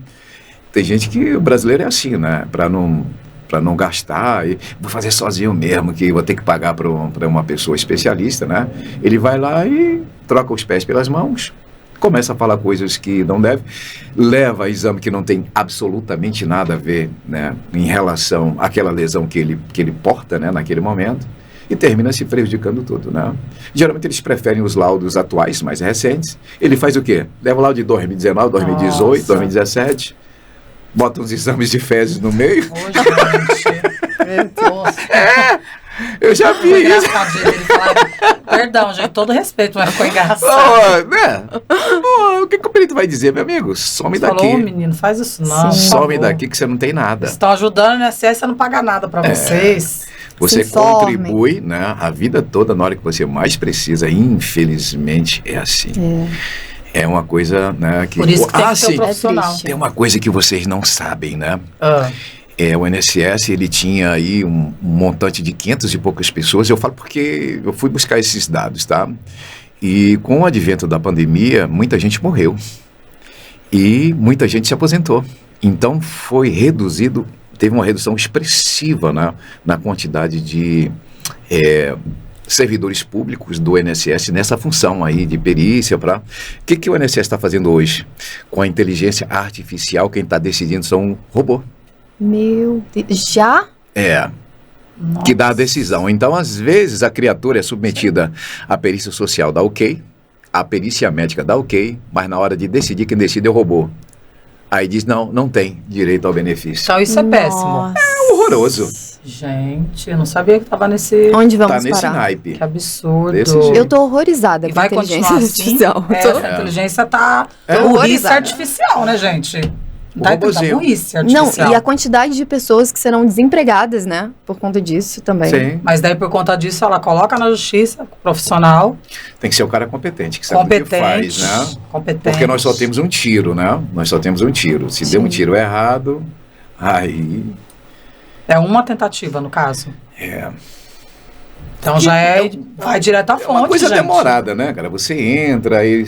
Tem gente que o brasileiro é assim, né? Para não gastar, e vou fazer sozinho mesmo, que vou ter que pagar para uma pessoa especialista, né? Ele vai lá e troca os pés pelas mãos, começa a falar coisas que não deve, leva exame que não tem absolutamente nada a ver, né, em relação àquela lesão que ele porta, né, naquele momento, e termina se prejudicando tudo, né? Geralmente eles preferem os laudos atuais, mais recentes. Ele faz o quê? Leva o laudo de 2019, 2018, Nossa. 2017, bota uns exames de fezes no meio. Ô, gente. Nossa. Eu já vi Foi isso. engraçado ele falar. Perdão, gente, todo respeito, mas ficou engraçado. Né? O que o perito vai dizer, meu amigo? Some Falou, daqui. menino, faz isso não. Sim. por Some favor. daqui que você não tem nada. Vocês estão ajudando o INSS a não pagar nada pra vocês. Você Se informem. contribui, né, a vida toda na hora que você mais precisa. Infelizmente é assim. É uma coisa, né, que... Por isso que tem que ser sim, um profissional. triste. tem uma coisa que vocês não sabem, né? Ah, O INSS, ele tinha aí um montante de 500 e poucas pessoas. Eu falo porque eu fui buscar esses dados, tá? E com o advento da pandemia, muita gente morreu. E muita gente se aposentou. Então foi reduzido, teve uma redução expressiva, né, na quantidade de servidores públicos do INSS nessa função aí de perícia. O que o INSS está fazendo hoje? Com a inteligência artificial, quem está decidindo são robôs. Meu Deus. Já? que dá a decisão. Então, às vezes, a criatura é submetida à perícia social, dá ok, a perícia médica dá ok, mas na hora de decidir, quem decide é o robô. Aí diz, não tem direito ao benefício. Então isso é péssimo. É horroroso. Gente, eu não sabia que tava nesse... Onde vamos Tá nesse parar? naipe. Que absurdo. Desse jeito. Eu tô horrorizada E com a vai inteligência continuar assim? artificial. Essa inteligência tá... Tô burrice horrorizada. artificial, né, gente? O Tá robozinho. burrice Não, artificial. e a quantidade de pessoas que serão desempregadas, né? Por conta disso também. Sim. Mas daí, por conta disso, ela coloca na justiça, profissional, Tem que ser o cara competente, que sabe o que competente, faz, né? competente. Porque nós só temos um tiro, né? Nós só temos um tiro. Se der um tiro errado, aí... É uma tentativa, no caso. É... Então já vai direto à É fonte, uma coisa gente. demorada, né, cara? Você entra aí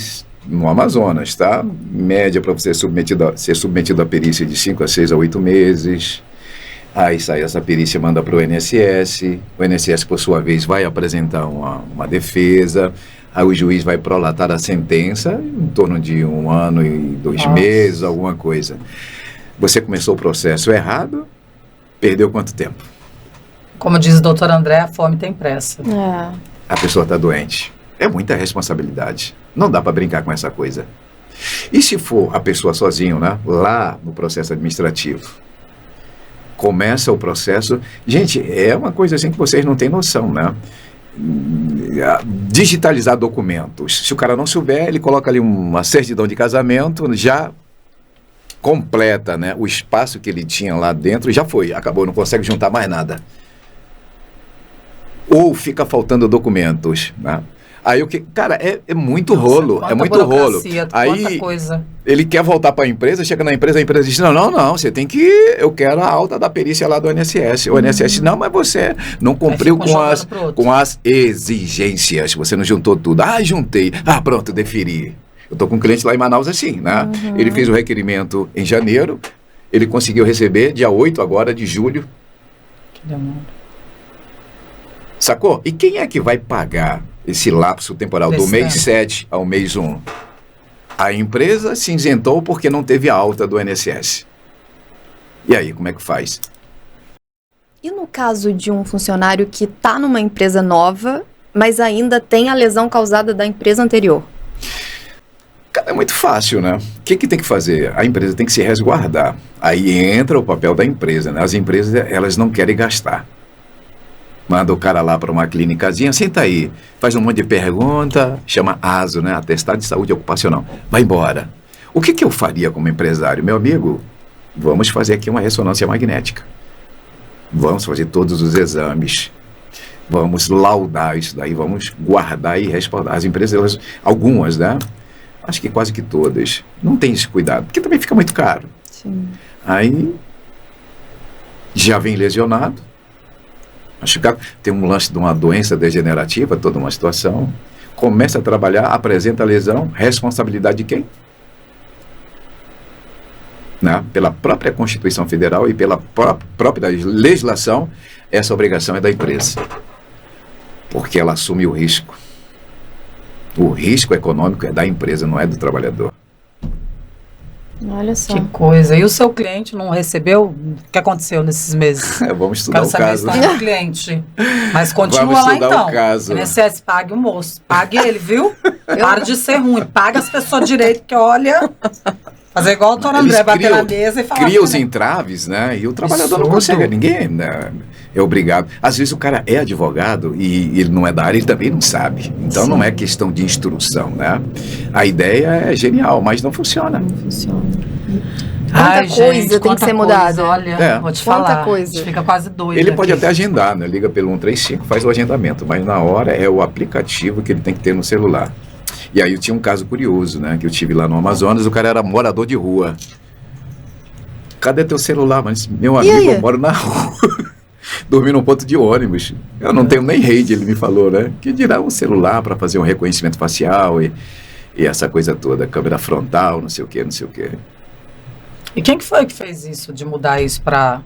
no Amazonas, tá? Média para você ser submetido à perícia de 5 a 6 a 8 meses. Aí sai essa perícia, manda para o INSS. O INSS, por sua vez, vai apresentar uma defesa. Aí o juiz vai prolatar a sentença em torno de 1 ano e 2 meses, alguma coisa. Você começou o processo errado, perdeu quanto tempo? Como diz o doutor André, a fome tem pressa. É. A pessoa está doente. É muita responsabilidade. Não dá para brincar com essa coisa. E se for a pessoa sozinho, né? Lá no processo administrativo. Começa o processo. Gente, é uma coisa assim que vocês não têm noção, né? Digitalizar documentos. Se o cara não souber, ele coloca ali uma certidão de casamento, já completa, né? O espaço que ele tinha lá dentro já foi, acabou, não consegue juntar mais nada. Ou fica faltando documentos, né? Aí o que, cara, é muito rolo, é muito rolo. Aí coisa. Ele quer voltar para a empresa, chega na empresa, a empresa diz: não, você tem que, eu quero a alta da perícia lá do INSS. O INSS, não, mas você não cumpriu com as exigências, você não juntou tudo. Ah, juntei, pronto, deferi. Eu tô com um cliente lá em Manaus assim, né? Ele fez o requerimento em janeiro, ele conseguiu receber dia 8 agora de julho. Que demora. Sacou? E quem é que vai pagar esse lapso temporal do mês 7 ao mês 1? A empresa se isentou porque não teve a alta do INSS. E aí, como é que faz? E no caso de um funcionário que está numa empresa nova, mas ainda tem a lesão causada da empresa anterior? Cara, é muito fácil, né? O que tem que fazer? A empresa tem que se resguardar. Aí entra o papel da empresa, né? As empresas, elas não querem gastar. Manda o cara lá para uma clínicazinha, senta aí, faz um monte de pergunta, chama ASO, né? Atestado de Saúde Ocupacional. Vai embora. O que eu faria como empresário? Meu amigo, vamos fazer aqui uma ressonância magnética. Vamos fazer todos os exames. Vamos laudar isso daí, vamos guardar e respaldar. As empresas, elas, algumas, né? Acho que quase que todas, não tem esse cuidado, porque também fica muito caro. Sim. Aí, já vem lesionado. Acho que tem um lance de uma doença degenerativa, toda uma situação. Começa a trabalhar, apresenta a lesão, responsabilidade de quem? Né? Pela própria Constituição Federal e pela própria legislação, essa obrigação é da empresa. Porque ela assume o risco. O risco econômico é da empresa, não é do trabalhador. Olha só. Que coisa. E o seu cliente não recebeu? O que aconteceu nesses meses? Vamos estudar Quero o saber caso. se está no cliente. Mas continua Vamos lá estudar então. o caso. INSS, pague o moço. Pague ele, viu? Para de ser ruim. Paga as pessoas direito, que olha... Fazer igual o doutor André, bater na mesa e falar... Cria os entraves, né? E o trabalhador não consegue, ninguém, né? É obrigado. Às vezes o cara é advogado e ele não é da área, ele também não sabe. Então não é questão de instrução, né? A ideia é genial, mas não funciona. Não funciona. Ai, Quanta coisa gente, tem que quanta ser coisa, mudada. Olha, vou te Quanta falar. coisa. A gente fica quase doido. Ele pode aqui. até agendar, né? Liga pelo 135, faz o agendamento, mas na hora é o aplicativo que ele tem que ter no celular. E aí eu tinha um caso curioso, né? Que eu tive lá no Amazonas, o cara era morador de rua. Cadê teu celular? Mas, meu amigo, eu moro na rua. Dormi num ponto de ônibus. Eu não tenho nem rede, ele me falou, né? Que dirá um celular para fazer um reconhecimento facial e essa coisa toda, câmera frontal, não sei o quê, não sei o quê. E quem que foi que fez isso, de mudar isso para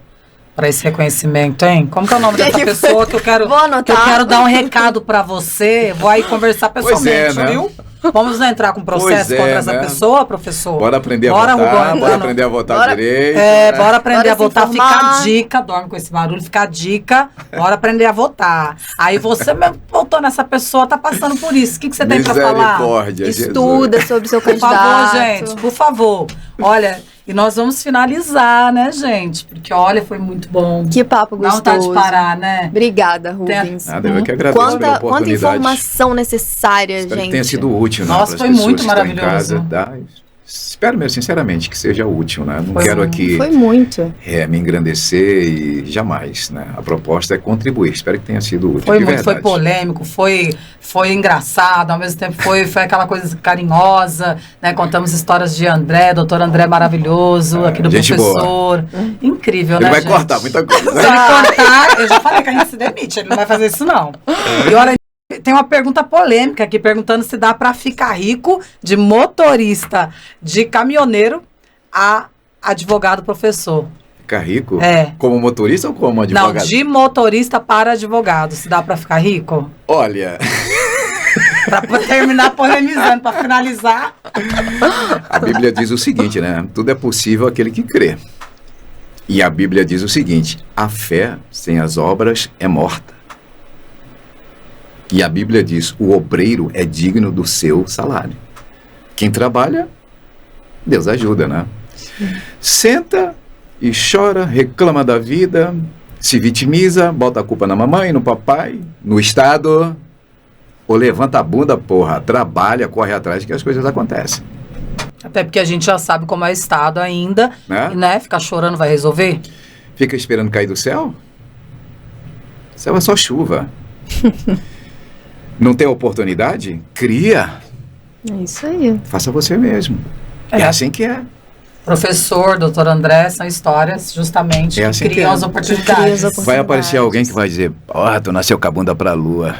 esse reconhecimento, hein? Como que é o nome dessa pessoa que eu quero, Vou anotar. que eu quero dar um recado para você? Vou aí conversar pessoalmente, Pois é, né? viu? Vamos entrar com processo contra essa pessoa, professor? Bora aprender a votar, bora aprender a votar direito. Bora aprender a votar, fica a dica, dorme com esse barulho, fica a dica, bora aprender a votar. Aí você votou nessa pessoa, tá passando por isso, o que você tem pra falar? Estuda sobre o seu candidato. Por favor, gente, por favor. Olha, e nós vamos finalizar, né, gente? Porque, olha, foi muito bom. Que papo gostoso. Dá vontade de parar, né? Obrigada, Rubens. Eu que agradeço pela oportunidade. Quanta informação necessária, Espero gente. que tenha sido útil, né? Nossa, foi muito maravilhoso. Espero mesmo, sinceramente, que seja útil, né? Não quero aqui me engrandecer e jamais, né? A proposta é contribuir. Espero que tenha sido útil. Foi polêmico, foi engraçado, ao mesmo tempo foi aquela coisa carinhosa, né? Contamos histórias de André, doutor André maravilhoso, aqui do professor. Boa. Incrível, ele né, vai cortar muita coisa. Se ele cortar, eu já falei que a gente se demite, ele não vai fazer isso, não. E olha, tem uma pergunta polêmica aqui, perguntando se dá para ficar rico de motorista, de caminhoneiro a advogado professor. Ficar rico? Como motorista ou como advogado? Não, de motorista para advogado. Se dá para ficar rico? Olha... Para terminar polemizando, para finalizar. A Bíblia diz o seguinte, né? Tudo é possível àquele que crê. E a Bíblia diz o seguinte: a fé sem as obras é morta. E a Bíblia diz: o obreiro é digno do seu salário. Quem trabalha, Deus ajuda, né? Sim. Senta e chora, reclama da vida, se vitimiza, bota a culpa na mamãe, no papai, no Estado, ou levanta a bunda, porra, trabalha, corre atrás que as coisas acontecem. Até porque a gente já sabe como é o Estado ainda, né? Ficar chorando vai resolver? Fica esperando cair do céu? O céu é só chuva. Não tem oportunidade? Cria. É isso aí. Faça você mesmo. É assim que é. Professor, doutor André, são histórias justamente que criam as oportunidades. Vai aparecer alguém que vai dizer: tu nasceu com a bunda pra lua.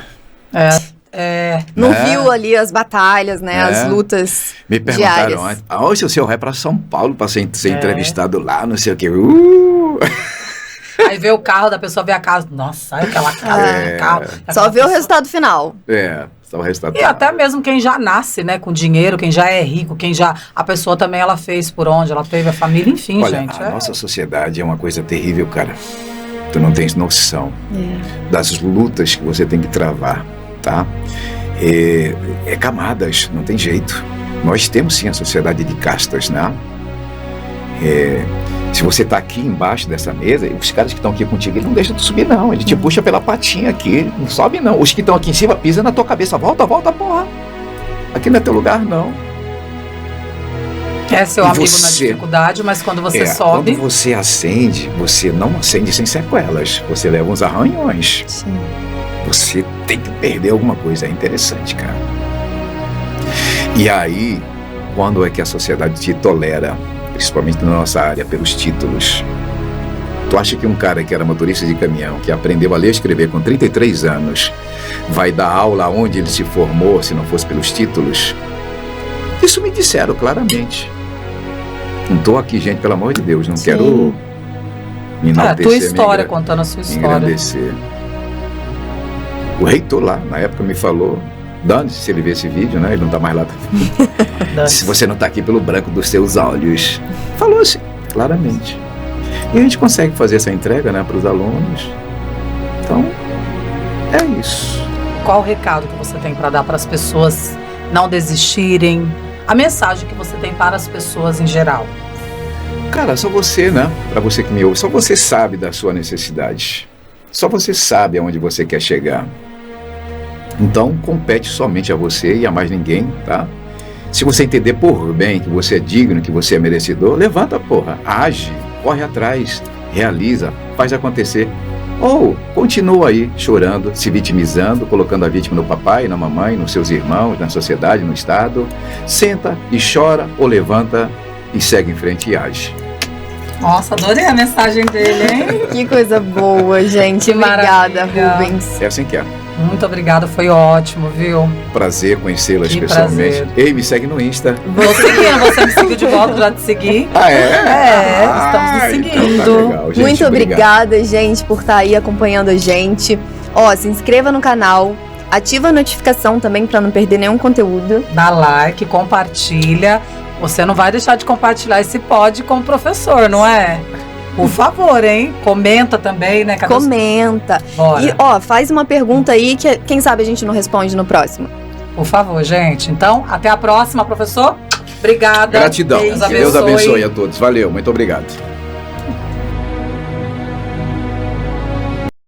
Não viu ali as batalhas, né? As lutas me perguntaram diárias. Hoje o senhor vai pra São Paulo pra ser entrevistado lá, não sei o quê. Aí vê o carro da pessoa, vê a casa. Nossa, olha aquela casa, carro. Só vê o resultado final. Só o resultado final. E até mesmo quem já nasce, né, com dinheiro, quem já é rico, a pessoa também, ela fez por onde, ela teve a família, enfim, olha, gente. A nossa sociedade é uma coisa terrível, cara. Tu não tens noção das lutas que você tem que travar, tá? Camadas, não tem jeito. Nós temos sim a sociedade de castas, né? Se você tá aqui embaixo dessa mesa, os caras que estão aqui contigo, ele não deixa tu subir, não. Ele te puxa pela patinha aqui, não sobe, não. Os que estão aqui em cima, pisam na tua cabeça. Volta, porra. Aqui não é teu lugar, não. É seu amigo na dificuldade, mas quando você sobe... Quando você acende, você não acende sem sequelas. Você leva uns arranhões. Sim. Você tem que perder alguma coisa. É interessante, cara. E aí, quando é que a sociedade te tolera, principalmente na nossa área, pelos títulos? Tu acha que um cara que era motorista de caminhão, que aprendeu a ler e escrever com 33 anos, vai dar aula onde ele se formou, se não fosse pelos títulos? Isso me disseram claramente. Não estou aqui, gente, pelo amor de Deus, não quero me enaltecer. A tua história, contando a sua história. Engrandecer. O reitor lá, na época, me falou: dane-se se ele ver esse vídeo, né? Ele não está mais lá. Se você não está aqui pelo branco dos seus olhos. Falou assim, claramente. E a gente consegue fazer essa entrega, né, para os alunos. Então, é isso. Qual o recado que você tem para dar para as pessoas não desistirem? A mensagem que você tem para as pessoas em geral? Cara, só você, né? Para você que me ouve, só você sabe da sua necessidade. Só você sabe aonde você quer chegar. Então, compete somente a você e a mais ninguém, tá? Se você entender por bem que você é digno, que você é merecedor, levanta, porra, age, corre atrás, realiza, faz acontecer. Ou continua aí chorando, se vitimizando, colocando a vítima no papai, na mamãe, nos seus irmãos, na sociedade, no Estado. Senta e chora ou levanta e segue em frente e age. Nossa, adorei a mensagem dele, hein? Que coisa boa, gente. Obrigada, Rubens. É assim que é. Muito obrigada, foi ótimo, viu? Prazer conhecê-las pessoalmente. Prazer. Ei, me segue no Insta. Vou seguindo, você me seguiu de volta, já te segui. Estamos nos seguindo. Então tá legal, gente, muito obrigada, gente, por estar aí acompanhando a gente. Se inscreva no canal, Ativa a notificação também para não perder nenhum conteúdo. Dá like, compartilha. Você não vai deixar de compartilhar esse pod com o professor, não é? Por favor, hein? Comenta também, né? Comenta. Bora. E, ó, faz uma pergunta aí que quem sabe a gente não responde no próximo. Por favor, gente. Então, até a próxima, professor. Obrigada. Gratidão. Que Deus abençoe a todos. Valeu, muito obrigado.